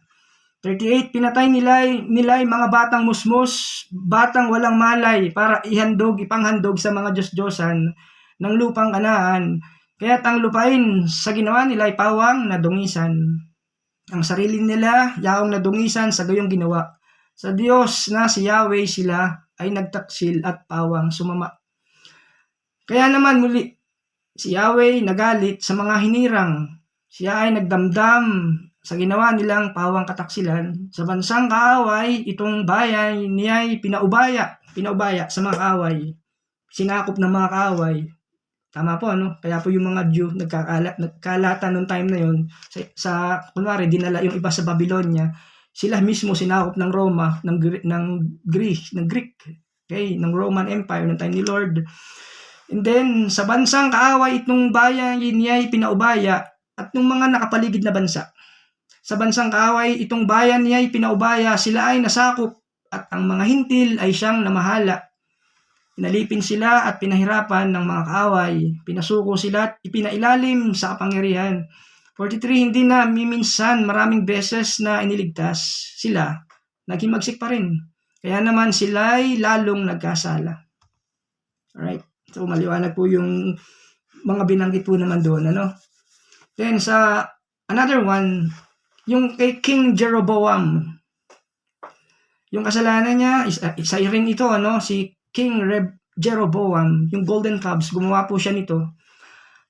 38, pinatay nila'y mga batang musmus, batang walang malay, para ipanghandog sa mga Diyos-Diyosan ng lupang Kanaan. Kaya't ang lupain sa ginawa nila'y pawang nadungisan. Ang sarili nila, yaong nadungisan sa gayong ginawa. Sa Diyos na si Yahweh sila ay nagtaksil at pawang sumama. Kaya naman muli, si Yahweh nagalit sa mga hinirang. Siya ay nagdamdam sa ginawa nilang pawang kataksilan. Sa bansang kaaway, itong bayan niya'y pinaubaya sa mga kaaway. Sinakop ng mga kaaway. Tama po, Kaya po yung mga Jew nagkalatan noong time na yon kunwari, dinala yung iba sa Babylonia. Sila mismo sinakop ng Roma, ng Greek, okay, ng Roman Empire noong time ni Lord. And then, sa bansang kaaway, itong bayan niya'y pinaubaya at ng mga nakapaligid na bansa. Sa bansang kaaway, itong bayan niya'y pinaubaya, sila ay nasakop at ang mga hintil ay siyang namahala. Pinalipin sila at pinahirapan ng mga kaaway. Pinasuko sila at ipinailalim sa kapangyarihan. 43, hindi na miminsan maraming beses na iniligtas sila, naghimagsik pa rin. Kaya naman sila'y lalong nagkasala. Alright. So, maliwanag po yung mga binanggit po naman doon, Then, sa another one, yung kay King Jeroboam. Yung kasalanan niya, isa rin ito, si King Jeroboam, yung golden calves, gumawa po siya nito.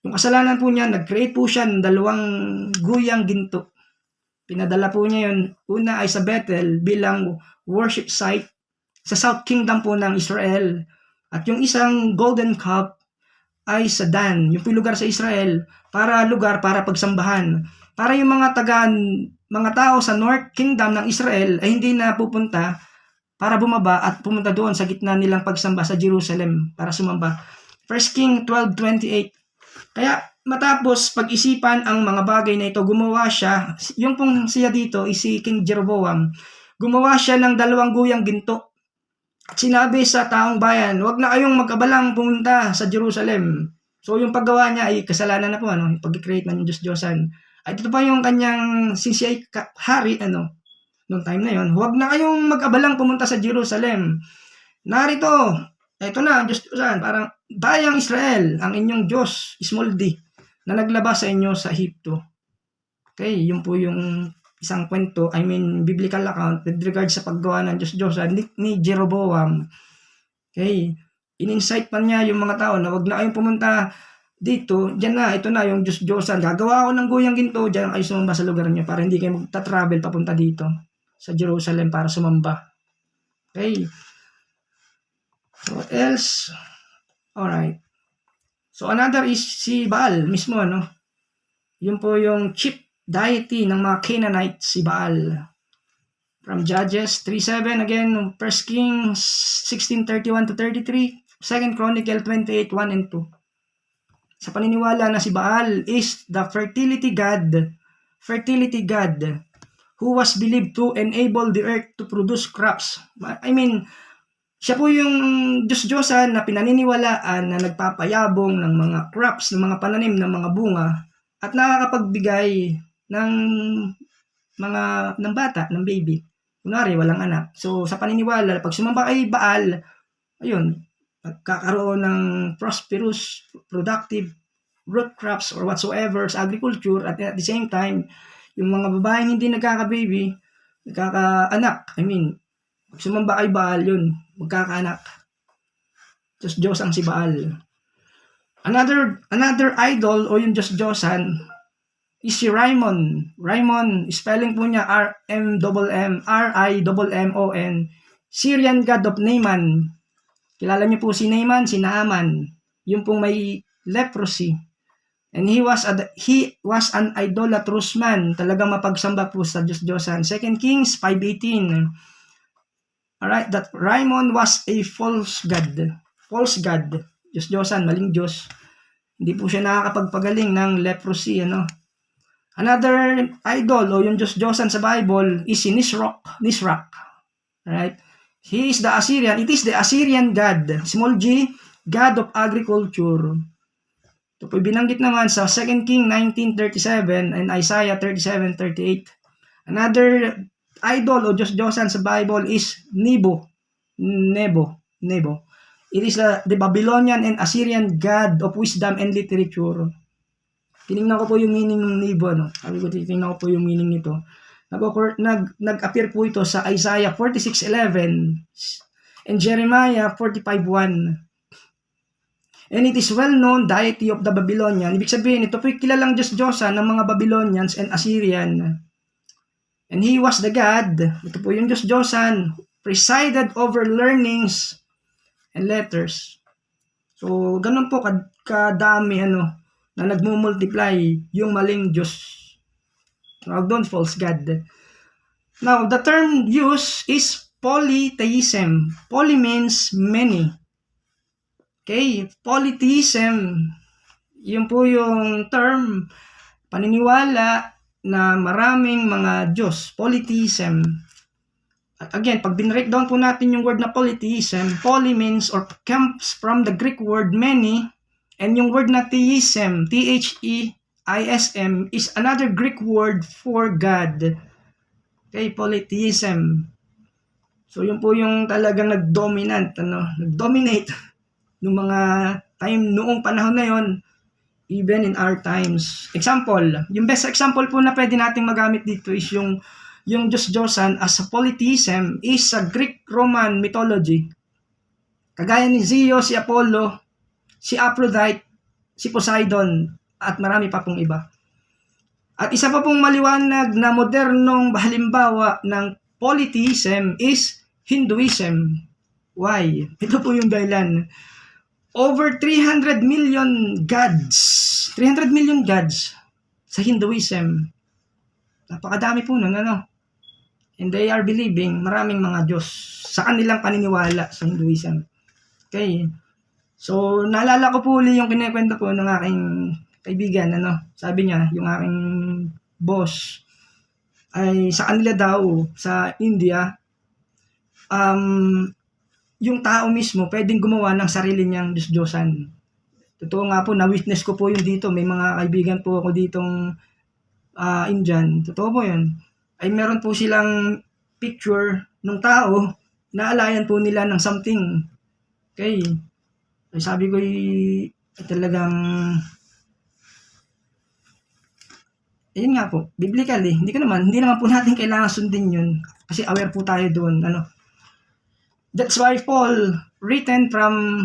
Yung kasalanan po niya, nag-create po siya ng 2 guyang ginto. Pinadala po niya yun. Una ay sa Bethel bilang worship site sa South Kingdom po ng Israel. At yung isang golden calf ay sa Dan, yung lugar sa Israel, lugar para pagsambahan. Para yung mga tao sa North Kingdom ng Israel ay hindi na pupunta para bumaba at pumunta doon sa gitna nilang pagsamba sa Jerusalem para sumamba. 1 King 12:28. Kaya matapos pag-isipan ang mga bagay na ito, gumawa siya, yung pong siya dito is si King Jeroboam, gumawa siya ng 2 guyang ginto. At sinabi sa taong bayan, huwag na kayong mag-abalang pumunta sa Jerusalem. So yung paggawa niya ay kasalanan na po, yung pag-create ng Diyos-Diyosan. At ito pa yung kanyang, since siya ay hari, noong time na yon, huwag na kayong mag-abalang pumunta sa Jerusalem. Narito, ito na ang Diyos-Diyosan, parang bayang Israel, ang inyong Diyos, small d, na naglabas sa inyo sa Ehipto. Okay, yun po yung isang kwento, biblical account with regard sa paggawa ng Diyos-Diyosan ni Jeroboam. Okay, in-insight pa niya yung mga tao na wag na kayong pumunta dito, dyan na, ito na yung Diyos-Diyosan. Gagawa ako ng guyang ginto, dyan kayo sumamba sa lugar niyo para hindi kayo magta-travel papunta dito sa Jerusalem para sumamba. Okay. So, what else? Alright. So, another is si Baal mismo, Yun po yung chief deity ng mga Canaanites, si Baal. From Judges 3:7, again, 1 Kings 16:31-33, 2 Chronicle 28:1 and 2. Sa paniniwala na si Baal is the fertility god who was believed to enable the earth to produce crops. Siya po yung Diyos-Diyosan na pinaniniwalaan na nagpapayabong ng mga crops, ng mga pananim, ng mga bunga, at nakakapagbigay ng bata, ng baby. Kunwari, walang anak. So, sa paniniwala, pag sumamba kay Baal, ayun, magkakaroon ng prosperous, productive root crops or whatsoever sa agriculture, at the same time, yung mga babaeng hindi nagkaka-baby, nagkaka-anak, pag sumamba kay Baal, yun, magkakaanak. Diyos ang si Baal. Another idol o yung Diyos-Diyosan is si Rimmon. Rimmon, spelling po niya R-I-M-M-O-N, Syrian god of Naaman. Kilala niyo po si Naaman, si Naaman. Yung pong may leprosy. And he was an idolatrous man. Talagang mapagsamba po sa Diyos-Diyosan. 2 Kings 5:18. Alright, that Rimmon was a false god. Diyos-Diyosan, maling Diyos. Hindi po siya nakakapagpagaling ng leprosy, Another idol o yung Diyos-Diyosan sa Bible is si Nisroch. Alright? He is the Assyrian. It is the Assyrian god, small g, god of agriculture. Ito po binanggit naman sa 2 King 19:37 and Isaiah 37:38. Another idol o Diyos-Diyosan sa Bible is Nebo. It is the Babylonian and Assyrian god of wisdom and literature. Tinignan ko po yung meaning ng Nebo, Sabi ko, tinignan ko po yung meaning nito. Nag-appear po ito sa Isaiah 46:11 and Jeremiah 45:1. And it is well-known deity of the Babylonian. Ibig sabihin, ito po yung kilalang Diyos-Diyosan ng mga Babylonians and Assyrian. And he was the God, ito po yung Diyos-Diyosan, presided over learnings and letters. So, ganun po kadami, na nagmumultiply yung maling Diyos. Tawag doon, false God. Now, the term used is polytheism. Poly means many. Okay, polytheism, yun po yung term, paniniwala na maraming mga Diyos, polytheism. At again, pag binreakdown po natin yung word na polytheism, poly means or comes from the Greek word many, and yung word na theism, Theism, is another Greek word for God. Okay, polytheism. So yun po yung talagang nagdominate ng mga time noong panahon na yon, even in our times. Example, yung best example po na pwede nating magamit dito is yung Diyos-Diyosan as a polytheism is sa Greek-Roman mythology. Kagaya ni Zeus, si Apollo, si Aphrodite, si Poseidon, at marami pa pong iba. At isa pa pong maliwanag na modernong halimbawa ng polytheism is Hinduism. Why? Ito po yung dahilan. Over 300 million gods sa Hinduism. Napakadami po nun, And they are believing maraming mga Diyos sa kanilang paniniwala sa Hinduism. Okay. So, naalala ko po uli yung kinikwento po ng aking kaibigan, sabi niya, yung aking boss, ay sa kanila daw, sa India, yung tao mismo pwedeng gumawa ng sarili niyang Diyos-Diyosan. Totoo nga po, na-witness ko po yun dito. May mga kaibigan po ako ditong Indian. Totoo po yun. Ay meron po silang picture ng tao na alayan po nila ng something. Okay. Ay sabi ko talagang ayun nga po, biblically, hindi naman po natin kailangan sundin yun kasi aware po tayo doon. That's why Paul written from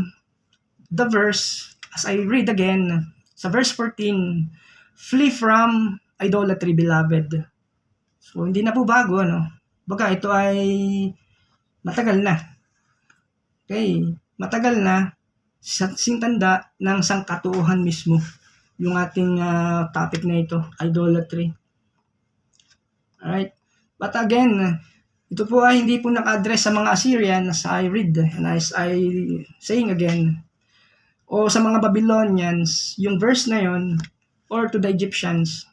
the verse, as I read again, sa verse 14, flee from idolatry, beloved. So, hindi na po bago, Baga, ito ay matagal na. Okay, matagal na, singtanda ng sangkatuuhan mismo yung ating topic na ito, idolatry. Alright, but again, ito po ay hindi po naka-address sa mga Assyrian as I read, and as I saying again, o sa mga Babylonians, yung verse na yon, or to the Egyptians.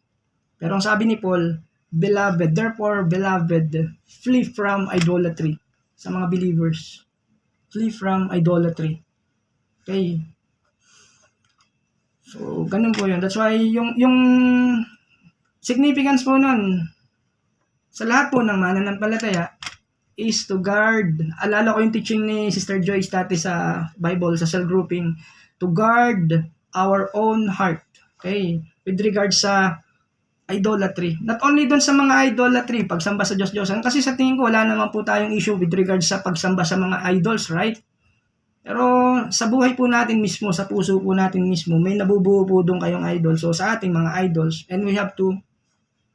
Pero ang sabi ni Paul, beloved, therefore beloved, flee from idolatry. Sa mga believers, flee from idolatry. Okay. So, ganun po yun. That's why yung significance po nun, sa lahat po ng mananampalataya, is to guard. Alala ko yung teaching ni Sister Joyce dati sa Bible, sa cell grouping, to guard our own heart. Okay? With regard sa idolatry. Not only doon sa mga idolatry, pagsamba sa Diyos-Diyosan, kasi sa tingin ko wala naman po tayong issue with regard sa pagsamba sa mga idols, right? Pero sa buhay po natin mismo, sa puso po natin mismo, may nabubuo po doon kayong idol. So sa ating mga idols, and we have to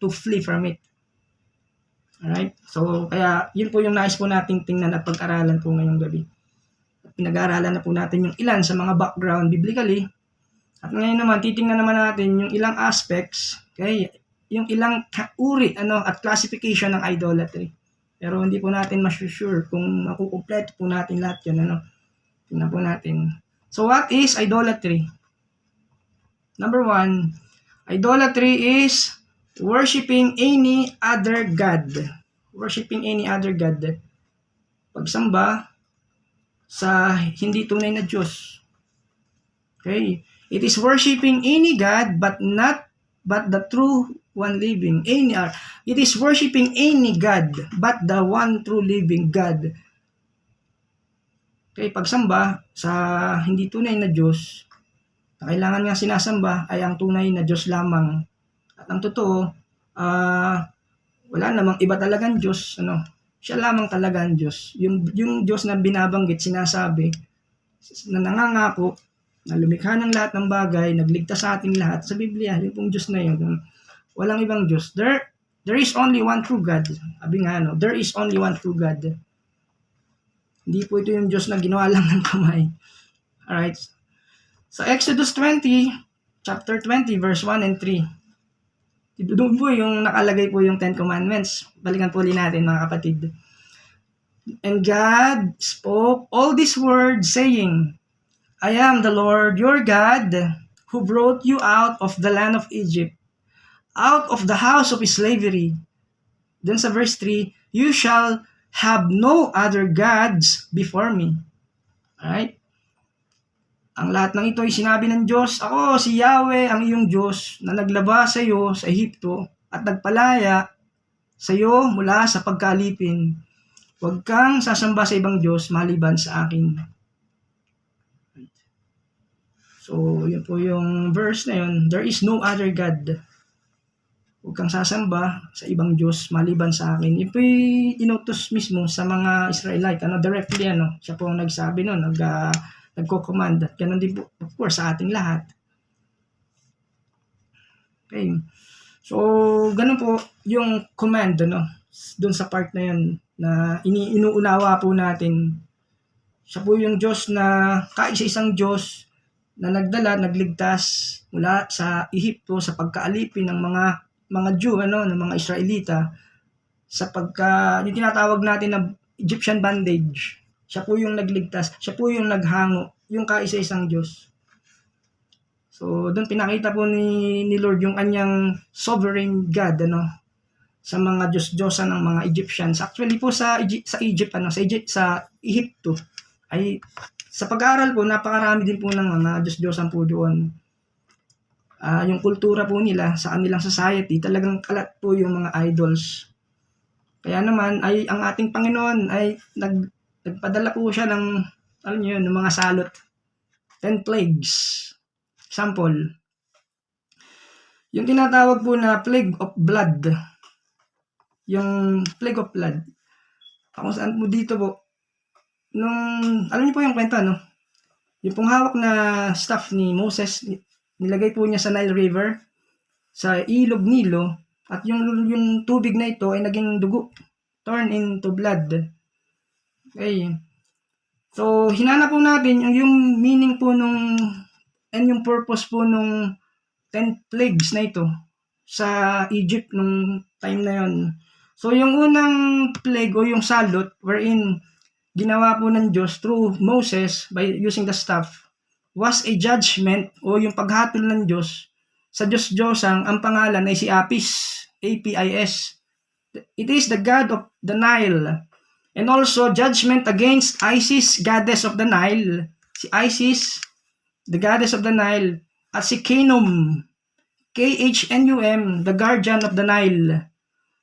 flee from it. Alright? So kaya yun po yung nais po nating tingnan at pag-aralan po ngayong gabi. At pinag-aaralan na po natin yung ilan sa mga background biblically. At ngayon naman, titingnan naman natin yung ilang aspects, okay? Yung ilang uri at classification ng idolatry. Pero hindi po natin ma-sure kung makukumpleto po natin lahat yun. Tingnan po natin. So what is idolatry? Number 1, idolatry is worshiping any other God. Worshiping any other God. Pagsamba sa hindi tunay na Diyos. Okay? It is worshiping any God but the true one living. It is worshiping any God but the one true living God. Okay, pagsamba sa hindi tunay na Diyos, na kailangan nga sinasamba ay ang tunay na Diyos lamang. At ang totoo, wala namang iba talagang Diyos. Siya lamang talaga ang Diyos. Yung Diyos na binabanggit, sinasabi, na nangangako, na lumikha ng lahat ng bagay, nagligtas sa ating lahat, sa Biblia, yung pong Diyos na yun, walang ibang Diyos. There is only one true God. Sabi nga, there is only one true God. Hindi po ito yung Diyos na ginawa lang ng kamay. Alright. Sa Exodus 20, chapter 20, verse 1 and 3. Doon po yung nakalagay po yung 10 Commandments. Balikan po ulit natin mga kapatid. And God spoke all these words saying, I am the Lord your God who brought you out of the land of Egypt, out of the house of slavery. Then sa verse 3, you shall have no other gods before me. Alright? Ang lahat ng ito ay sinabi ng Diyos, ako si Yahweh ang iyong Diyos na naglaba sa iyo sa Ehipto at nagpalaya sa iyo mula sa pagkalipin. Huwag kang sasamba sa ibang Diyos maliban sa akin. So, yun po yung verse na yun. There is no other God. Huwag kang sasamba sa ibang Diyos maliban sa akin. Ito ay inutos mismo sa mga Israelite. Directly, siya po ang nagsabi nun, nagko-command. Ganon din po, of course, sa ating lahat. Okay. So, ganun po yung command, dun sa part na yun, na inuunawa po natin. Siya po yung Diyos na kaisa-isang Diyos na nagligtas mula sa Ehipto sa pagkaalipin ng mga Jew, ng mga Israelita, sa yung tinatawag natin na Egyptian bondage. Siya po yung nagligtas, siya po yung naghango, yung kaisa-isang Diyos. So, doon pinakita po ni Lord yung kanyang sovereign God, sa mga Diyos-Diyosan ng mga Egyptians. Actually po sa Egypt, sa Ehipto, ay sa pag-aaral po, napakarami din po ng mga Diyos-Diyosan po doon. Yung kultura po nila sa kanilang society, talagang kalat po yung mga idols. Kaya naman, ay ang ating Panginoon ay nagpadala po siya ng, alam niyo yun, ng mga salot. 10 plagues. Example, yung tinatawag po na plague of blood. Yung plague of blood. Kung saan po dito po, alam niyo po yung kwento, yung pong hawak na staff ni Moses, nilagay po niya sa Nile River, sa ilog Nilo, at yung tubig na ito ay naging dugo, turn into blood. Okay. So, hinanap po natin yung meaning po and yung purpose po nung 10 plagues na ito sa Egypt nung time na yon. So, yung unang plague o yung salot wherein ginawa po ng Diyos through Moses by using the staff was a judgment o yung paghatol ng Diyos sa Diyos-Diyosang ang pangalan ay si Apis, A-P-I-S. It is the god of the Nile. And also judgment against Isis, goddess of the Nile. Si Isis, the goddess of the Nile. At si Khnum, K-H-N-U-M, the guardian of the Nile.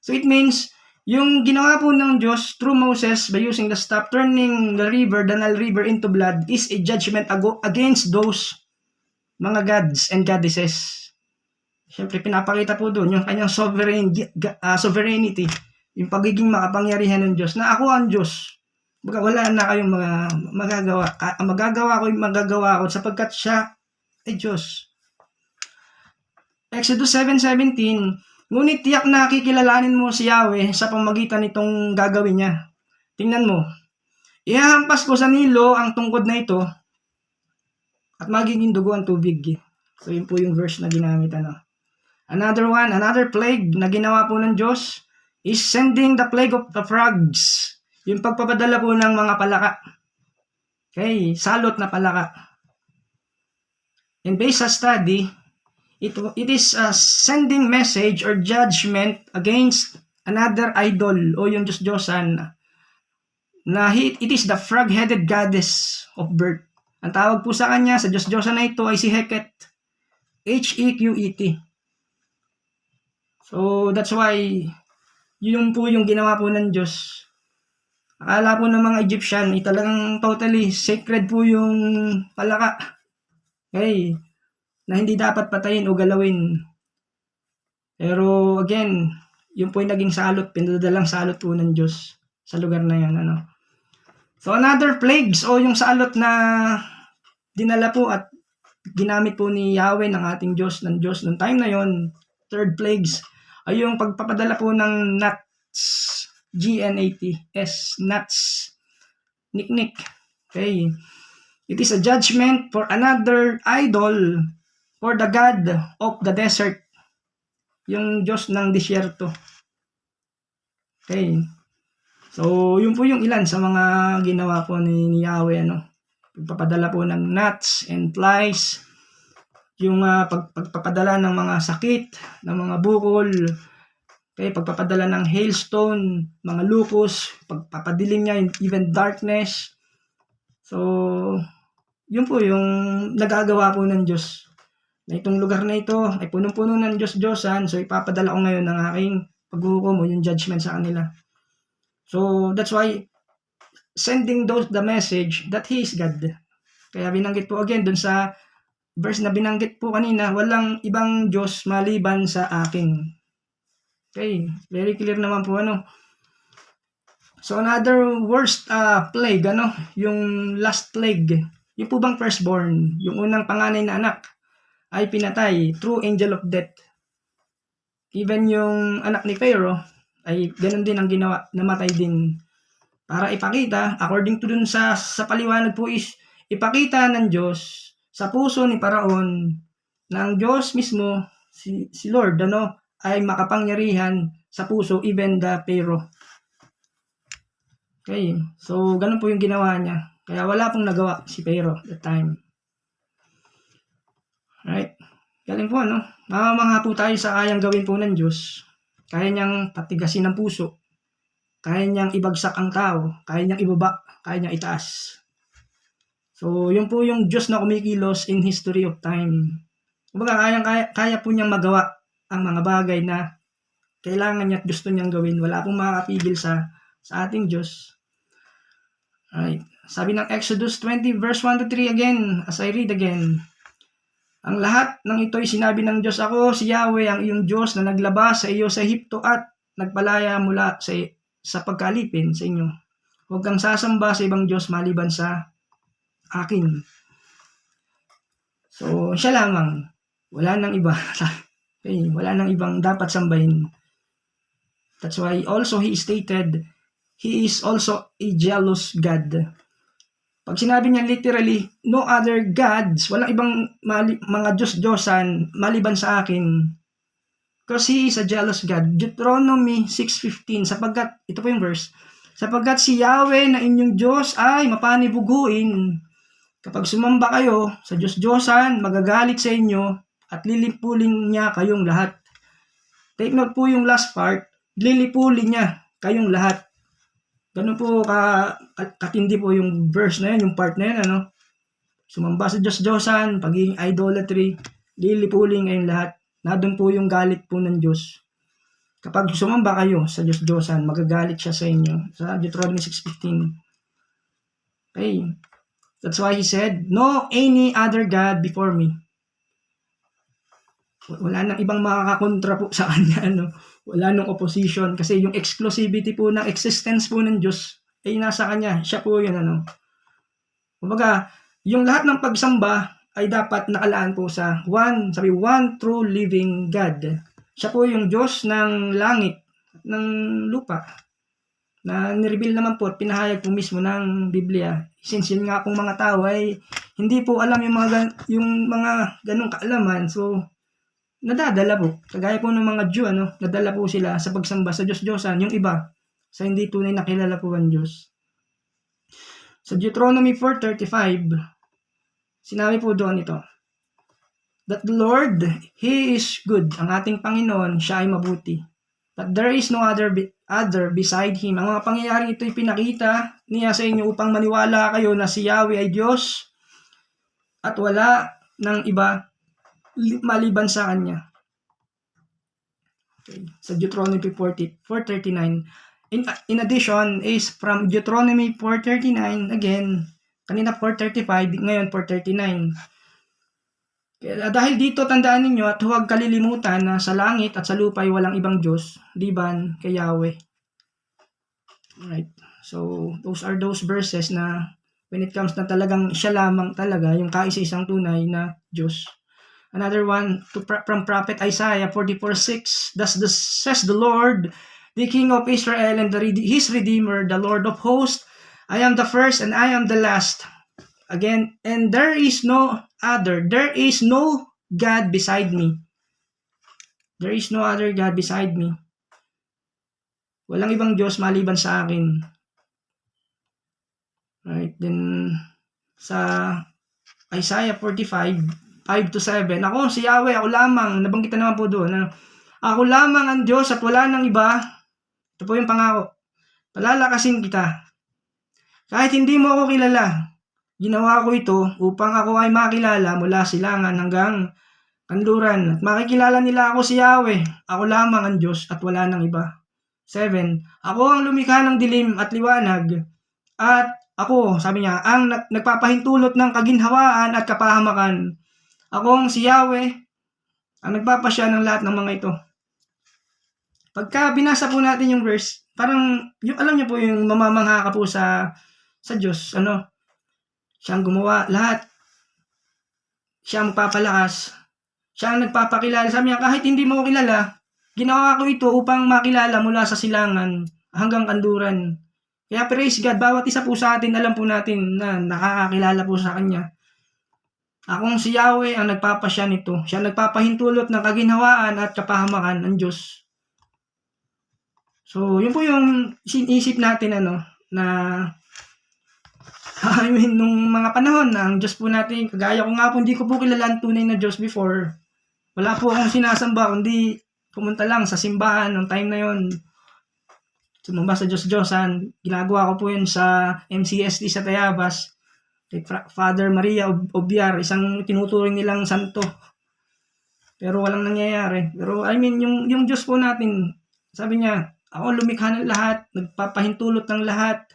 So it means, yung ginawa po ng Diyos through Moses by using the staff, turning the Nile River into blood, is a judgment against those mga gods and goddesses. Siyempre, pinapakita po doon yung kanyang sovereignty, yung pagiging makapangyarihan ng Diyos, na ako ang Diyos. Wala na kayong magagawa. Magagawa ko sapagkat siya ay Diyos. Exodus 7:17, ngunit tiyak na kikilalanin mo si Yahweh sa pamagitan nitong gagawin niya. Tingnan mo, ihahampas ko sa Nilo ang tungkod na ito at magiging dugo ang tubig. So yun po yung verse na ginamit. Another plague na ginawa po ng Diyos is sending the plague of the frogs. Yung pagpapadala po ng mga palaka. Okay, salot na palaka. And based sa study, it is a sending message or judgment against another idol o yung Diyos-Diyosan na it is the frog-headed goddess of birth. Ang tawag po sa kanya, sa Diyos-Diyosan na ito ay si Heket. H-E-Q-E-T. So, that's why, yun po yung ginawa po ng Diyos. Akala po ng mga Egyptian, talagang totally sacred po yung palaka. Okay, na hindi dapat patayin o galawin. Pero again, yun po yung naging salot, pinadadalang salot po ng Diyos sa lugar na yan. So, another plagues o yung salot na dinala po at ginamit po ni Yahweh ng ating Diyos ng time na yon, third plagues, ay yung pagpapadala po ng gnats, G-N-A-T-S, gnats, niknik. Okay. It is a judgment for another idol for the god of the desert, yung Diyos ng disyerto. Okay. So, yun po yung ilan sa mga ginawa po ni Yahweh, pagpapadala po ng gnats and flies, yung pagpapadala ng mga sakit, ng mga bukol, okay, pagpapadala ng hailstone, mga locust, pagpapadilim niya, even darkness. So, yun po yung nagagawa po ng Diyos. Na itong lugar na ito ay punong-puno ng Diyos-Diyosan, so ipapadala ko ngayon ng aking paghuhukom o yung judgment sa kanila. So, that's why sending the message that He is God. Kaya binanggit po again dun sa verse na binanggit po kanina, walang ibang Diyos maliban sa akin. Okay, very clear naman po So another worst plague, yung last plague, yung po bang firstborn, yung unang panganay na anak ay pinatay through angel of death. Even yung anak ni Pharaoh ay ganun din ang ginawa, namatay din. Para ipakita, according to dun sa paliwanag po is, ipakita ng Diyos sa puso ni Paraon na ang Diyos mismo, si Lord, ay makapangyarihan sa puso, even the Pharaoh. Okay, so ganun po yung ginawa niya. Kaya wala pong nagawa si Pharaoh that time. Right? Galing po, ano? Mamamangha po tayo sa kayang gawin po ng Diyos. Kaya niyang patigasin ang puso. Kaya niyang ibagsak ang tao. Kaya niyang ibaba. Kaya niyang itaas. So, yun po yung Diyos na kumikilos in history of time. Kumbaga, kaya po niyang magawa ang mga bagay na kailangan niya at gusto niyang gawin. Wala pong makakapigil sa ating Diyos. Alright. Sabi ng Exodus 20 verse 1 to 3 again, as I read again. Ang lahat ng ito'y sinabi ng Diyos, ako si Yahweh ang iyong Diyos na naglabas sa iyo sa Ehipto at nagpalaya mula sa pagkalipin sa inyo. Huwag kang sasamba sa ibang Diyos maliban sa akin. So, siya lamang. Wala nang iba. Okay, wala nang ibang dapat sambahin. That's why also he stated, he is also a jealous God. Pag sinabi niya literally, no other gods, walang ibang mga Diyos-Diyosan maliban sa akin. Because he is a jealous God. Deuteronomy 6:15, sapagkat, ito po yung verse, sapagkat si Yahweh na inyong Diyos ay mapanibuguin. Kapag sumamba kayo sa Diyos-Diyosan, magagalit sa inyo at lilipuling niya kayong lahat. Take note po yung last part, lilipuling niya kayong lahat. Ganun po katindi po yung verse na yan, yung part na yan, ano? Sumamba sa Diyos-Diyosan, pagiging idolatry, lilipuling ngayong lahat. Nandun po yung galit po ng Diyos. Kapag sumamba kayo sa Diyos-Diyosan, magagalit siya sa inyo. Sa Deuteronomy 6:15. Okay. That's why he said, no any other God before me. Wala nang ibang makakakontra po sa kanya, ano? Wala nang opposition kasi yung exclusivity po ng existence po ng Diyos ay nasa kanya. Siya po yun, ano. Kumbaga, yung lahat ng pagsamba ay dapat nakalaan po sa one true living God. Siya po yung Diyos ng langit, ng lupa, na nireveal naman po at pinahayag po mismo ng Biblia. Since yun nga pong mga tao ay hindi po alam yung mga ganong kaalaman, so nadadala po. Kagaya po ng mga Jew, ano, nadala po sila sa pagsamba sa Diyos-Diyosan, yung iba sa hindi tunay na kilala po ang Diyos. Sa Deuteronomy 4:35, sinabi po doon ito, that the Lord, He is good. Ang ating Panginoon, siya ay mabuti. That there is no other beside Him. Ang mga pangyayaring ito'y pinakita niya sa inyo upang maniwala kayo na si Yahweh ay Diyos at wala ng iba maliban sa Kanya. Okay. Sa Deuteronomy 4:39. In addition, is from Deuteronomy 4:39, again, kanina 4:35, ngayon 4:39. Kaya dahil dito tandaan ninyo at huwag kalilimutan na sa langit at sa lupa ay walang ibang Diyos, liban kay Yahweh. Alright. So, those are those verses na when it comes na talagang siya lamang talaga, yung kaisa-isang tunay na Diyos. Another one from Prophet Isaiah 44:6. Thus says the Lord, the King of Israel and His Redeemer, the Lord of hosts. I am the first and I am the last. Again, and there is no other. There is no God beside me. There is no other God beside me. Walang ibang Diyos maliban sa akin. Right, then sa Isaiah 45:5-7, ako si Yahweh, ako lamang, nabanggit na naman po doon, ako lamang ang Diyos at wala nang iba. Ito po yung pangako. Palalakasin kita. Kahit hindi mo ako kilala, ginawa ko ito upang ako ay makilala mula silangan hanggang kanluran. At makikilala nila ako si Yahweh, ako lamang ang Diyos at wala nang iba. 7. Ako ang lumikha ng dilim at liwanag. At ako, sabi niya, ang nagpapahintulot ng kaginhawaan at kapahamakan. Akong si Yahweh, ang nagpapasya ng lahat ng mga ito. Pagka binasa po natin yung verse, parang, yung, alam niyo po yung mamamangha ka po sa Diyos, ano? Siya ang gumawa lahat. Siya ang magpapalakas. Siya ang nagpapakilala. Sabi niya, kahit hindi mo ko kilala, ginawa ko ito upang makilala mula sa silangan hanggang kanluran. Kaya praise God, bawat isa po sa atin, alam po natin na nakakakilala po sa Kanya. Akong si Yahweh ang nagpapasya nito. Siya ang nagpapahintulot ng kaginhawaan at kapahamakan ng Diyos. So, yun po yung sinisip natin, ano, na nung mga panahon na ang Diyos po natin, kagaya ko nga po, hindi ko po kilala ang tunay na Diyos before. Wala po akong sinasamba, kundi pumunta lang sa simbahan ng time na yon. Sumamba sa Diyos-Diyosan. Ginagawa ko po yun sa MCSD sa Tayabas. Kay Father Maria Obiar, isang tinuturing nilang santo. Pero walang nangyayari. Pero I mean, yung Diyos po natin, sabi niya, ako lumikha ng lahat, nagpapahintulot ng lahat,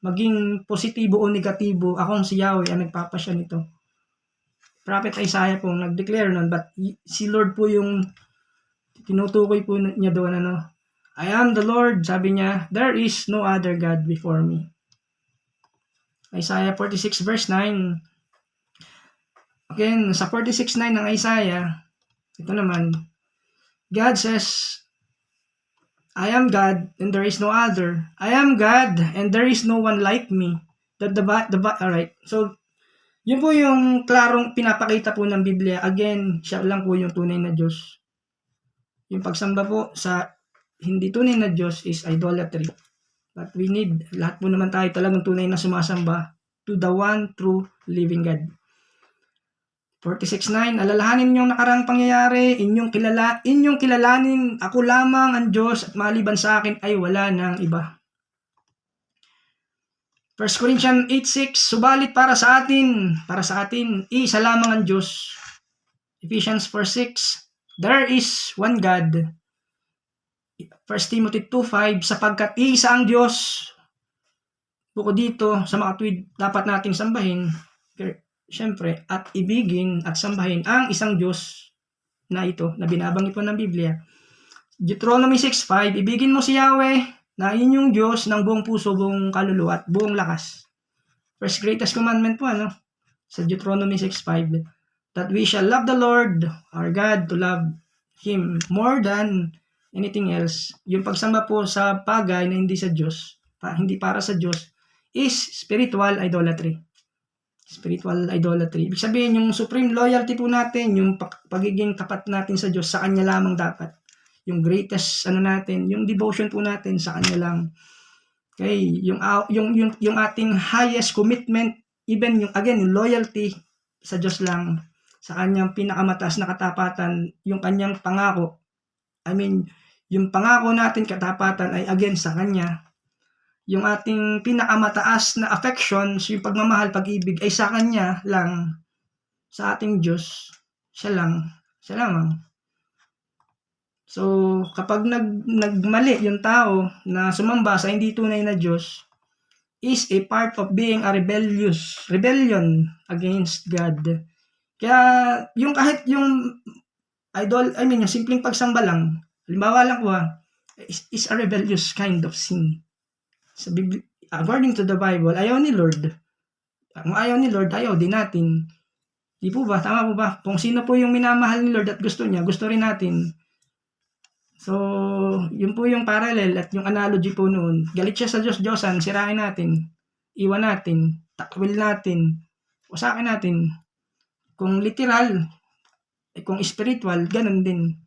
maging positibo o negatibo, akong si Yahweh ang nagpapasya nito. Prophet Isaiah po nag-declare nun, but si Lord po yung tinutukoy po niya doon, I am the Lord, sabi niya, there is no other God before me. Isaiah 46 verse 9. Again, sa 46:9 ng Isaiah, ito naman, God says, I am God and there is no other. I am God and there is no one like me. Alright. So, yun po yung klarong pinapakita po ng Biblia. Again, siya lang po yung tunay na Diyos. Yung pagsamba po sa hindi tunay na Diyos is idolatry. But we need, lahat po naman tayo talagang tunay na sumasamba to the one true living God. 46:9, alalahanin ninyong nakarang pangyayari, inyong kilalanin, ako lamang ang Diyos at maliban sa akin ay wala nang iba. 1 Corinthians 8:6, subalit para sa atin, isa lamang ang Diyos. Ephesians 4:6, there is one God. 1 Timothy 2:5, sapagkat isa ang Diyos. Bukod dito, sa mga tuwid, dapat nating sambahin, siyempre, at ibigin at sambahin ang isang Diyos na ito, na binabanggit po ng Biblia. Deuteronomy 6:5, ibigin mo si Yahweh na inyong Diyos ng buong puso, buong kaluluwa at buong lakas. First greatest commandment po, sa Deuteronomy 6:5, that we shall love the Lord, our God, to love Him more than anything else. Yung pagsamba po sa bagay na hindi sa Diyos, hindi para sa Diyos, is spiritual idolatry. Spiritual idolatry. Ibig sabihin, yung supreme loyalty po natin, yung pagiging tapat natin sa Diyos, sa Kanya lamang dapat. Yung greatest, natin, yung devotion po natin, sa Kanya lang. Okay, yung ating highest commitment, even yung loyalty sa Diyos lang, sa Kanyang pinakamataas na katapatan, yung Kanyang pangako. Yung pangako natin katapatan ay again sa Kanya. Yung ating pinakamataas na affections, yung pagmamahal, pag-ibig, ay sa Kanya lang, sa ating Diyos, siya lamang. So, kapag nagmali yung tao na sumamba sa hindi tunay na Diyos, is a part of being a rebellion against God. Kaya, kahit yung yung simpleng pagsamba lang, halimbawa lang po is a rebellious kind of sin. Sa Biblia, according to the Bible, ayaw ni Lord. Kung ayaw ni Lord, ayaw din natin. Di po ba? Tama po ba? Kung sino po yung minamahal ni Lord at gusto niya, gusto rin natin. So, yun po yung parallel at yung analogy po noon. Galit siya sa Diyos-Diyosan, sirain natin, iwan natin, takwil natin, usakin natin. Kung literal, kung spiritual, ganun din.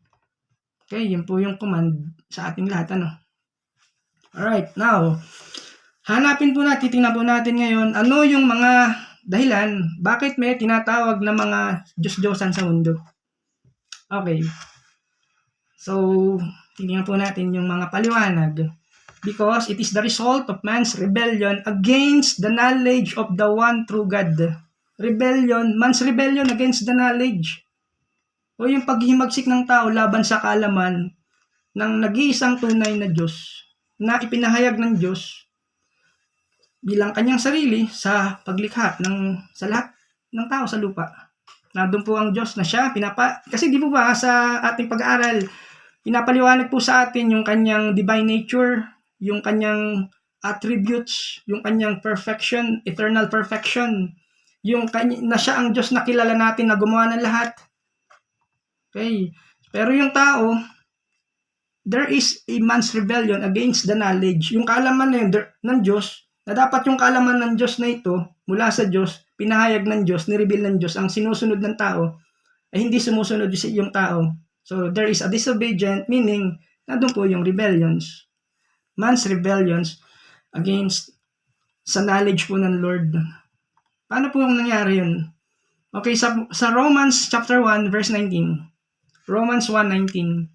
Okay, yun po yung command sa ating lahat, Alright, now, titingnan po natin ngayon, ano yung mga dahilan, bakit may tinatawag na mga Diyos-Diyosan sa mundo. Okay. So, tingnan po natin yung mga paliwanag. Because it is the result of man's rebellion against the knowledge of the one true God. Man's rebellion against the knowledge. O yung paghihimagsik ng tao laban sa kaalaman ng nag-iisang tunay na Diyos na ipinahayag ng Diyos bilang Kanyang sarili sa paglikha sa lahat ng tao sa lupa. Nandun po ang Diyos na siya, kasi di po ba sa ating pag-aaral, pinapaliwanag po sa atin yung Kanyang divine nature, yung Kanyang attributes, yung Kanyang perfection, eternal perfection, na siya ang Diyos na kilala natin na gumawa ng lahat. Okay. Pero yung tao, there is a man's rebellion against the knowledge. Yung kaalaman na yun ng Diyos, na dapat yung kaalaman ng Diyos na ito, mula sa Diyos, pinahayag ng Diyos, nireveal ng Diyos, ang sinusunod ng tao, ay hindi sumusunod yung tao. So, there is a disobedient, meaning, nandun po yung rebellions. Man's rebellions against sa knowledge po ng Lord. Paano po yung nangyari yun? Okay, sa Romans chapter 1, verse 19, Romans 1:19.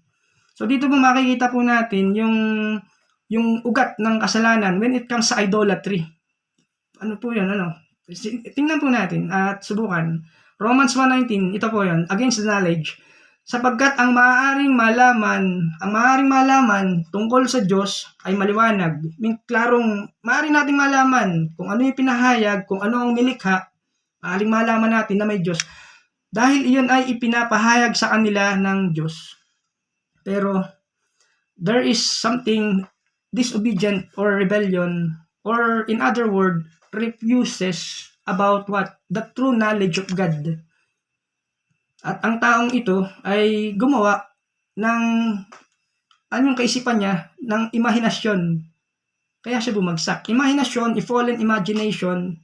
So dito po makikita po natin yung ugat ng kasalanan when it comes sa idolatry. Ano po 'yan, ano? Tingnan po natin at subukan. Romans 1:19, ito po 'yon, against the knowledge. Sapagkat ang maaaring malaman tungkol sa Diyos ay maliwanag. Klarong maaari nating malaman kung ano yung pinahayag, kung ano ang nilikha, maaaring malaman natin na may Diyos. Dahil iyon ay ipinapahayag sa kanila ng Diyos. Pero there is something disobedient or rebellion, or in other word, refuses about what? The true knowledge of God. At ang taong ito ay gumawa ng anong kaisipan niya, ng imahinasyon. Kaya siya bumagsak. Imahinasyon, fallen imagination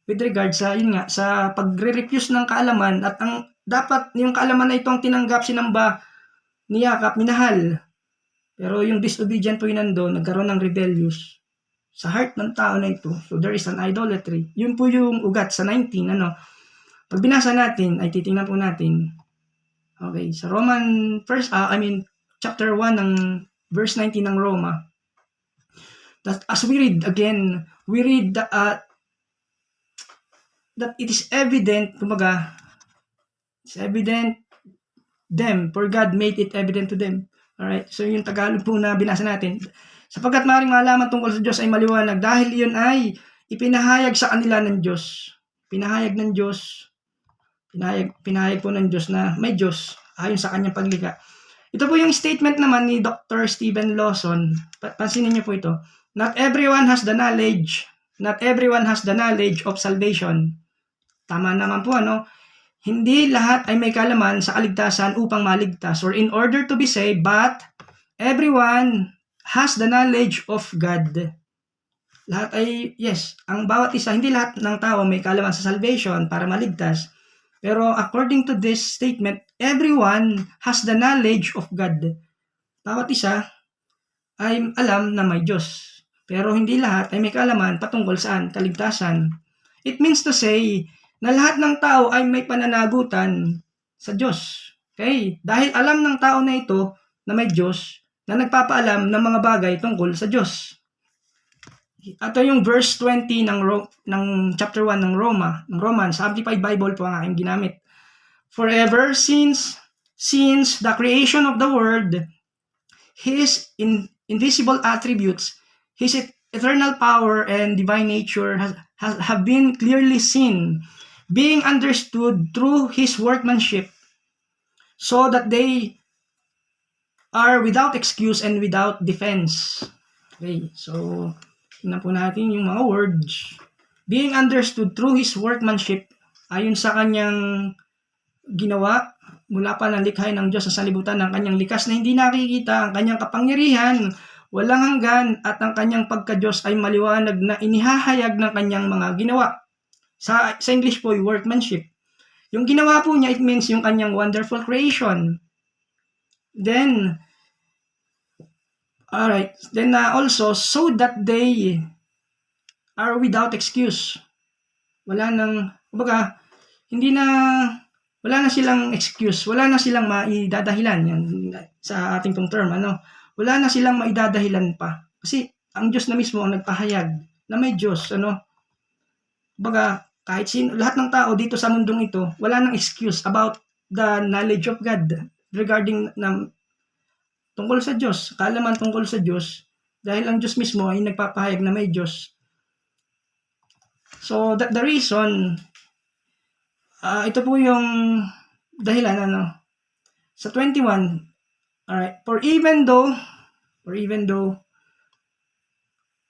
with regard sa yun nga, sa pagre-refuse ng kaalaman, at ang dapat yung kaalaman na ito ang tinanggap, sinamba, niyakap, minahal. Pero yung disobedient po yun nandun, nagkaroon ng rebellious sa heart ng tao na ito. So there is an idolatry. Yun po yung ugat sa 19, ano. Pag binasa natin, ay titingnan po natin. Okay, sa chapter 1 ng verse 19 ng Roma. That as we read again, we read that it is evident, kumbaga, it's evident them, for God made it evident to them. Alright, so yung Tagalog po na binasa natin. Sapagkat maaaring malaman tungkol sa Diyos ay maliwanag dahil iyon ay ipinahayag sa kanila ng Diyos. Pinahayag ng Diyos. Pinahayag po ng Diyos na may Diyos ayon sa kanyang paglikha. Ito po yung statement naman ni Dr. Stephen Lawson. Pansinin niyo po ito. Not everyone has the knowledge of salvation. Tama naman po, ano? Hindi lahat ay may kaalaman sa kaligtasan upang maligtas, or in order to be saved, but everyone has the knowledge of God. Lahat ay, yes, ang bawat isa, hindi lahat ng tao may kaalaman sa salvation para maligtas. Pero according to this statement, everyone has the knowledge of God. Bawat isa ay alam na may Diyos. Pero hindi lahat ay may kaalaman patungkol saan? Kaligtasan. It means to say na lahat ng tao ay may pananagutan sa Diyos. Okay? Dahil alam ng tao na ito na may Diyos na nagpapaalam ng mga bagay tungkol sa Diyos. Ito yung verse 20 ng chapter 1 ng Romans. Amplified Bible po ang aking ginamit. Forever since the creation of the world, His invisible attributes, His eternal power and divine nature have been clearly seen, being understood through His workmanship, so that they are without excuse and without defense. Okay, so tingnan po natin yung mga words. Being understood through His workmanship, ayon sa kanyang ginawa, mula pa ng likhain ng Diyos sa sanlibutan ng kanyang likas na hindi nakikita, ang kanyang kapangyarihan, walang hanggan, at ang kanyang pagka-Diyos ay maliwanag na inihahayag ng kanyang mga ginawa. Sa English po, workmanship. Yung ginawa po niya, it means yung kanyang wonderful creation. Then also, so that they are without excuse. Wala na silang excuse, wala na silang maidadahilan. Yan, sa ating pong term, ano? Wala na silang maidadahilan pa. Kasi ang Diyos na mismo ang nagpahayag na may Diyos, ano? Kahit lahat ng tao dito sa mundong ito, wala nang excuse about the knowledge of God regarding tungkol sa Diyos, kaalaman tungkol sa Diyos, dahil ang Diyos mismo ay nagpapahayag na may Diyos. So, the reason, ito po yung dahilan, ano, sa 21, alright, for even though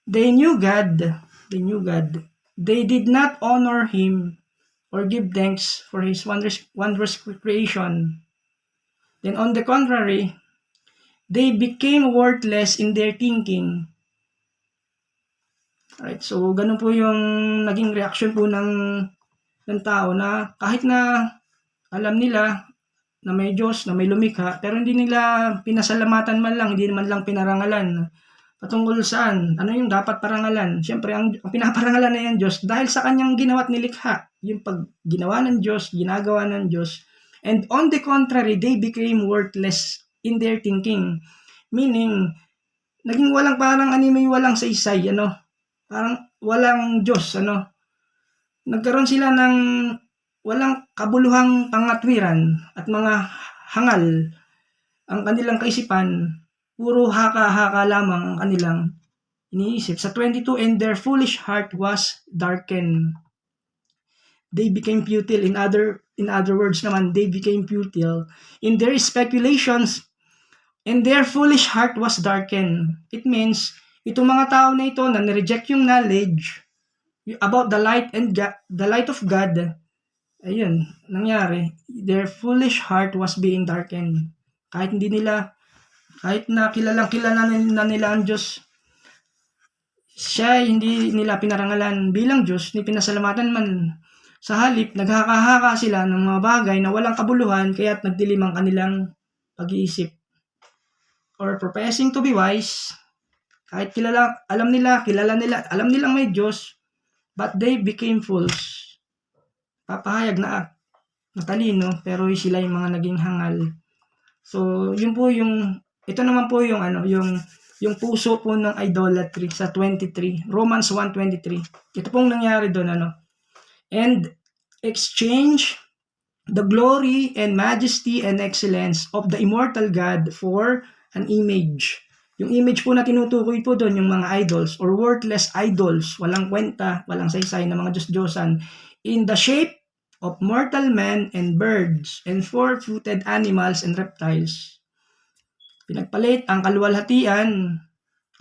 they knew God, they did not honor Him or give thanks for His wondrous creation. Then on the contrary, they became worthless in their thinking. Alright, so ganun po yung naging reaction po ng tao, na kahit na alam nila na may Diyos, na may lumikha, pero hindi nila pinasalamatan man lang, hindi man lang pinarangalan. Patungkol saan? Ano yung dapat parangalan? Siyempre, ang pinaparangalan na yan Diyos dahil sa kanyang ginawa at nilikha. Yung pag ginawa ng Diyos, ginagawa ng Diyos, And on the contrary, they became worthless in their thinking. Meaning, naging walang parang anime, walang saysay, parang walang Diyos, nagkaroon sila ng walang kabuluhang pangatwiran at mga hangal. Ang kanilang kaisipan, puro haka-haka lamang ang kanilang iniisip. Sa 22, and their foolish heart was darkened. They became futile. In other words naman, they became futile in their speculations, and their foolish heart was darkened. It means, itong mga tao na ito na nireject yung knowledge about the light and the light of God, ayun, nangyari. Their foolish heart was being darkened. Kahit na kilala na nila ang Diyos, siya hindi nila pinarangalan bilang Diyos, ni pinasalamatan man. Sa halip, naghaka-haka sila ng mga bagay na walang kabuluhan, kaya't nagdilim ang kanilang pag-iisip. Or professing to be wise, kahit alam nilang may Diyos, but they became fools. Papahayag na matalino, pero sila yung mga naging hangal. So, ito naman po yung puso po ng idolatry sa 23, Romans 1:23. Ito pong nangyari doon, and exchange the glory and majesty and excellence of the immortal God for an image. Yung image po na tinutukoy po doon, yung mga idols or worthless idols, walang kwenta, walang saysay na mga Diyos-Diyosan, in the shape of mortal men and birds and four-footed animals and reptiles. Pinagpalit ang kaluwalhatian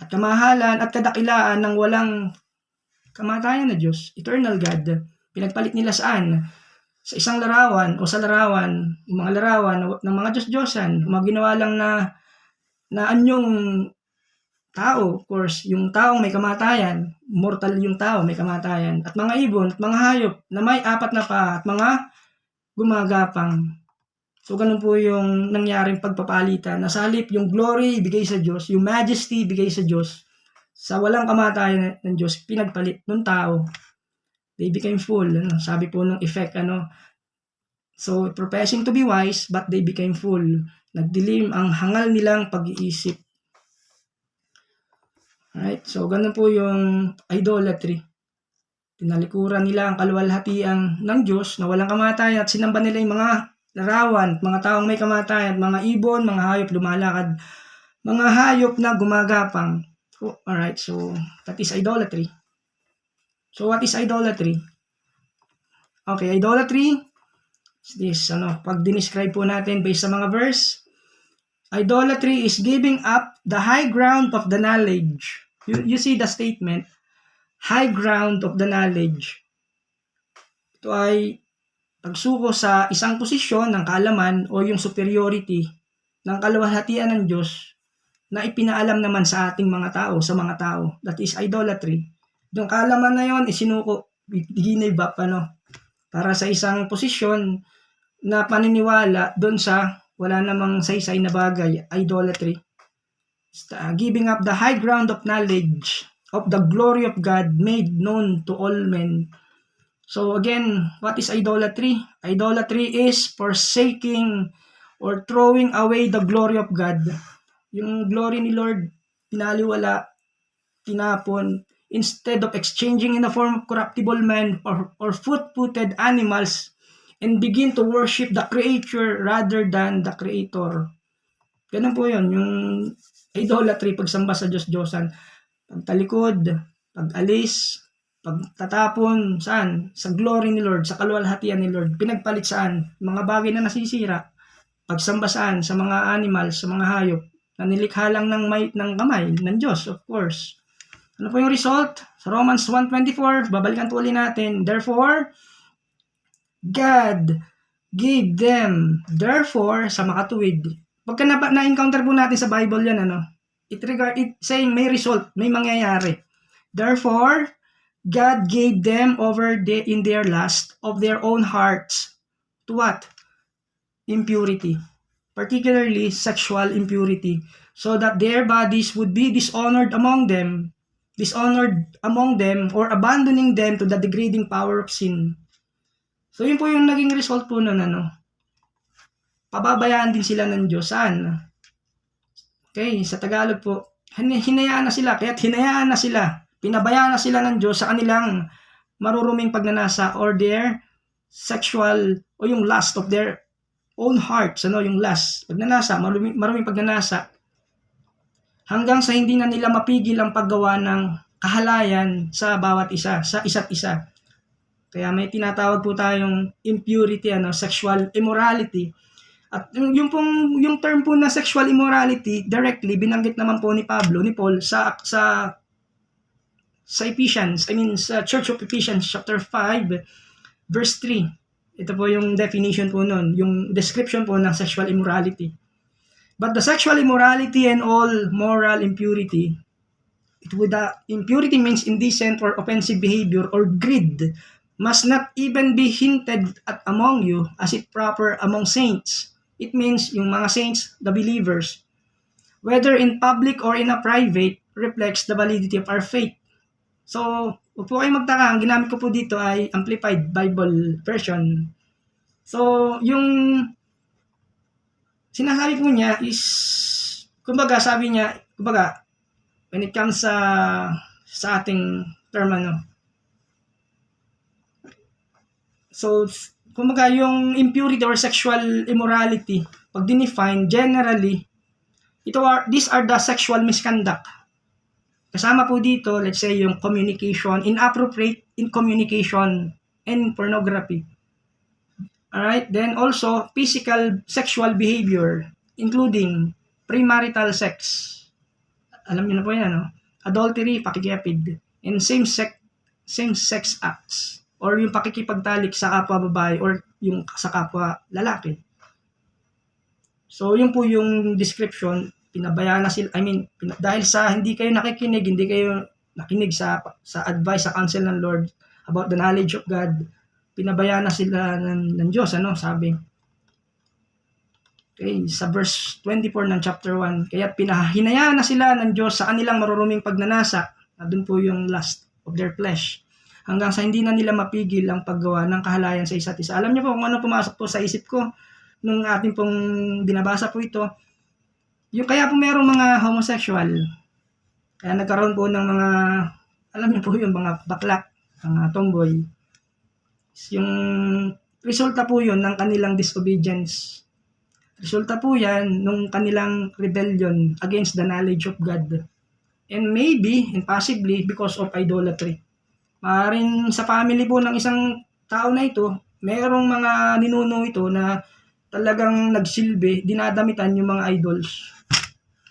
at kamahalan at kadakilaan ng walang kamatayan na Diyos, eternal God. Pinagpalit nila saan? Sa isang larawan o sa larawan, yung mga larawan ng mga Diyos-Diyosan, mga ginawa lang na anyong tao. Of course, yung taong may kamatayan, mortal yung tao, may kamatayan, at mga ibon at mga hayop na may 4 na paa at mga gumagapang. So, ganun po yung nangyaring pagpapalitan. Na sa halip, yung glory ibigay sa Diyos, yung majesty ibigay sa Diyos, sa walang kamatayan ng Diyos, pinagpalit ng tao. They became fool. Sabi po nung effect, So, professing to be wise, but they became fool. Nagdilim ang hangal nilang pag-iisip. Alright, so ganun po yung idolatry. Tinalikuran nila ang kaluwalhatian ng Diyos na walang kamatayan at sinamba nila yung mga larawan, mga taong may kamatayan, mga ibon, mga hayop lumalakad, mga hayop na gumagapang. Alright, so that is idolatry. So what is idolatry? Okay, idolatry is this, pag dinescribe po natin based sa mga verse, idolatry is giving up the high ground of the knowledge. You see the statement, high ground of the knowledge. Ito ay pagsuko sa isang posisyon ng kaalaman o yung superiority ng kaluwalhatian ng Diyos na ipinaalam naman sa ating mga tao, sa mga tao. That is idolatry. Yung kaalaman na yon isinuko, give up, para sa isang posisyon na paniniwala doon sa wala namang saysay na bagay, idolatry. Giving up the high ground of knowledge of the glory of God made known to all men. So again, what is idolatry? Idolatry is forsaking or throwing away the glory of God. Yung glory ni Lord, pinaliwala, tinapon, instead of exchanging in the form of corruptible men or foot-footed animals and begin to worship the creature rather than the creator. Ganun po yun, yung idolatry, pagsamba sa Diyos-Diyosan. Pagtalikod, pag-alis, pagtatapon, saan? Sa glory ni Lord, sa kaluwalhatian ni Lord. Pinagpalit saan? Mga bagay na nasisira. Pagsamba saan? Sa mga animals, sa mga hayop, na nilikha lang ng kamay ng Diyos, of course. Ano po yung result? Sa Romans 1:24, babalikan po ulit natin. Therefore, God gave them, therefore, sa makatuwid. Pagka na-encounter po natin sa Bible yan, it saying may result, may mangyayari. Therefore, God gave them over in their lust of their own hearts to what? Impurity. Particularly sexual impurity. So that their bodies would be dishonored among them or abandoning them to the degrading power of sin. So yun po yung naging result po nun, pababayaan din sila ng Diyos. Saan? Okay, sa Tagalog po, hinayaan na sila, kaya't hinayaan na sila, pinabayaan na sila ng Diyos sa kanilang maruruming pagnanasa or their sexual o yung lust of their own hearts, yung lust, pagnanasa, maruming pagnanasa, hanggang sa hindi na nila mapigil ang paggawa ng kahalayan sa bawat isa, sa isa't isa. Kaya may tinatawag po tayong impurity, sexual immorality. At yung term po na sexual immorality, directly binanggit naman po ni Paul sa Ephesians, sa Church of Ephesians chapter 5 verse 3. Ito po yung definition po nun, yung description po ng sexual immorality. But the sexual immorality and all moral impurity, impurity means indecent or offensive behavior or greed, must not even be hinted at among you as it proper among saints. It means yung mga saints, the believers, whether in public or in a private, reflects the validity of our faith. So, huwag po kayong magtaka, ang ginamit ko po dito ay Amplified Bible Version. So, yung sinasabi po niya is, sabi niya, when it comes sa ating term, so, yung impurity or sexual immorality, pag dinefine, generally, these are the sexual misconduct. Kasama po dito, let's say, yung communication, inappropriate in communication and pornography. Alright? Then also, physical sexual behavior, including premarital sex. Alam niyo na po yan, adultery, pakikipid, and same-sex acts. Or yung pakikipagtalik sa kapwa babae or yung sa kapwa lalaki. So, yun po yung description. Pinabayaan na sila, dahil sa hindi kayo nakikinig sa advice, sa counsel ng Lord about the knowledge of God, pinabayaan na sila ng Diyos, sabi. Okay, sa verse 24 ng chapter 1, kaya pinahinayaan na sila ng Diyos sa kanilang maruruming pagnanasa, na doon po yung lust of their flesh, hanggang sa hindi na nila mapigil ang paggawa ng kahalayan sa isa't isa. Alam niyo po kung ano pumasok po sa isip ko nung ating pong binabasa po ito. Yung kaya po merong mga homosexual, kaya nagkaroon po ng mga, alam niyo po yung mga bakla, mga tomboy. Yung resulta po yun ng kanilang disobedience. Resulta po yan nung kanilang rebellion against the knowledge of God. And maybe, and possibly, because of idolatry. Maaaring sa family po ng isang tao na ito, merong mga ninuno ito na talagang nagsilbi, dinadamitan yung mga idols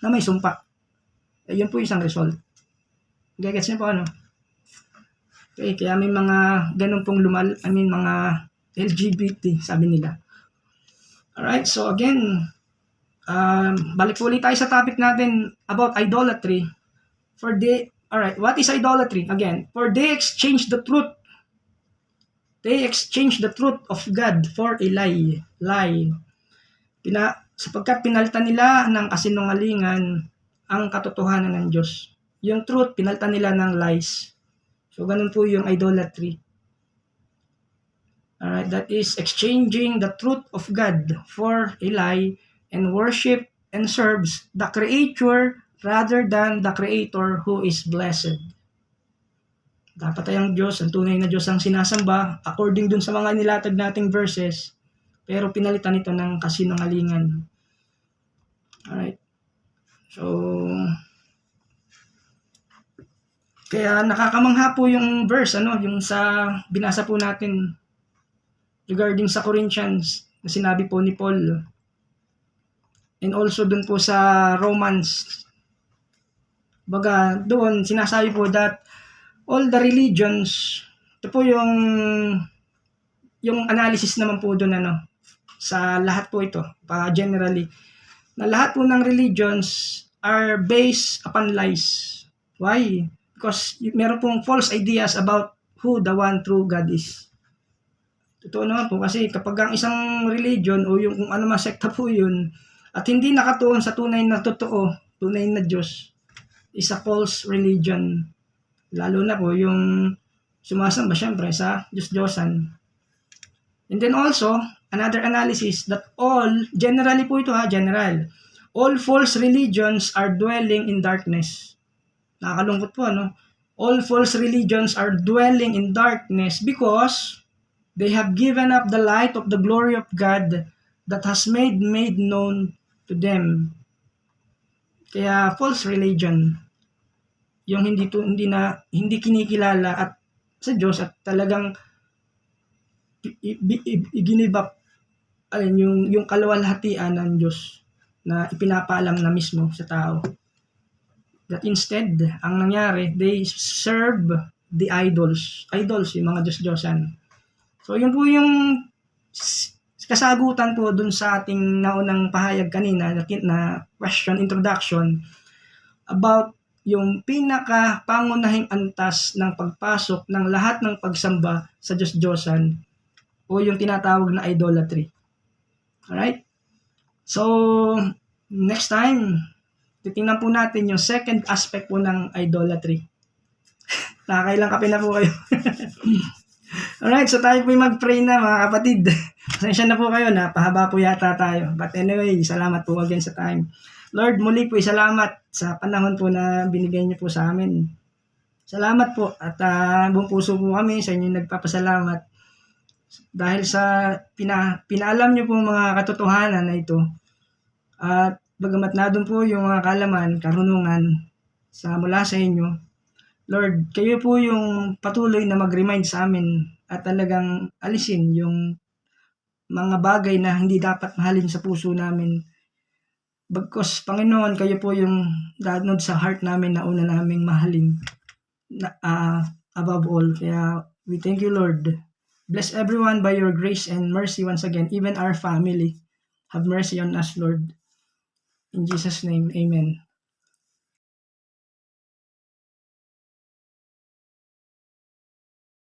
na may sumpa. Yun po isang result. Gets niyo po Okay, kaya may mga ganun pong mga LGBT, sabi nila. Alright, so again, balik po ulit tayo sa topic natin about idolatry. Alright, what is idolatry? Again, for they exchange the truth. They exchange the truth of God for a lie. Sapagkat pinalitan nila ng kasinungalingan ang katotohanan ng Diyos. Yung truth, pinalitan nila ng lies. So, ganun po yung idolatry. Alright, that is exchanging the truth of God for a lie and worship and serves the Creator rather than the Creator who is blessed. Dapat ay ang Diyos, ang tunay na Diyos ang sinasamba according dun sa mga nilatag nating verses, pero pinalitan ito ng kasinungalingan. Alright. So, kaya nakakamangha po yung verse, yung sa binasa po natin regarding sa Corinthians na sinabi po ni Paul. And also dun po sa Romans. Baga, doon sinasabi po that all the religions, ito po yung analysis naman po doon sa lahat po ito, generally, na lahat po ng religions are based upon lies. Why? Because meron pong false ideas about who the one true God is. Totoo naman po kasi kapag ang isang religion o yung kung ano man sekta po yun at hindi nakatuon sa tunay na totoo, tunay na Diyos, is a false religion. Lalo na po yung sumasamba syempre sa Diyos-Diyosan. And then also, another analysis that generally po ito general, all false religions are dwelling in darkness. Nakakalungkot po, ano? All false religions are dwelling in darkness because they have given up the light of the glory of God that has made known to them. Kaya false religion, yung hindi kinikilala at sa Diyos at talagang i-give up yung kaluwalhatian ng Diyos na ipinapaalam na mismo sa tao. That instead, ang nangyari, they serve the idols. Idols, yung mga Diyos-Diyosan. So, yun po yung kasagutan po dun sa ating naunang pahayag kanina na question, introduction about yung pinaka-pangunahing antas ng pagpasok ng lahat ng pagsamba sa Diyos-Diyosan o yung tinatawag na idolatry. Alright? So, next time, titingnan po natin yung second aspect po ng idolatry. Nakakailang kape na po kayo. Alright, so tayo po yung mag-pray na mga kapatid. Pasensya na po kayo, napahaba po yata tayo. But anyway, salamat po again sa time. Lord, muli po salamat sa panahon po na binigay niyo po sa amin. Salamat po at buong puso po kami sa inyo nagpapasalamat. Dahil sa pinaalam niyo po mga katotohanan na ito. At bagamat na doon po yung mga kalaman, karunungan mula sa inyo, Lord, kayo po yung patuloy na mag-remind sa amin at talagang alisin yung mga bagay na hindi dapat mahalin sa puso namin. Bagkus, Panginoon, kayo po yung dadnod sa heart namin na una naming mahalin above all. Kaya we thank you, Lord. Bless everyone by your grace and mercy once again, even our family. Have mercy on us, Lord. In Jesus' name, amen.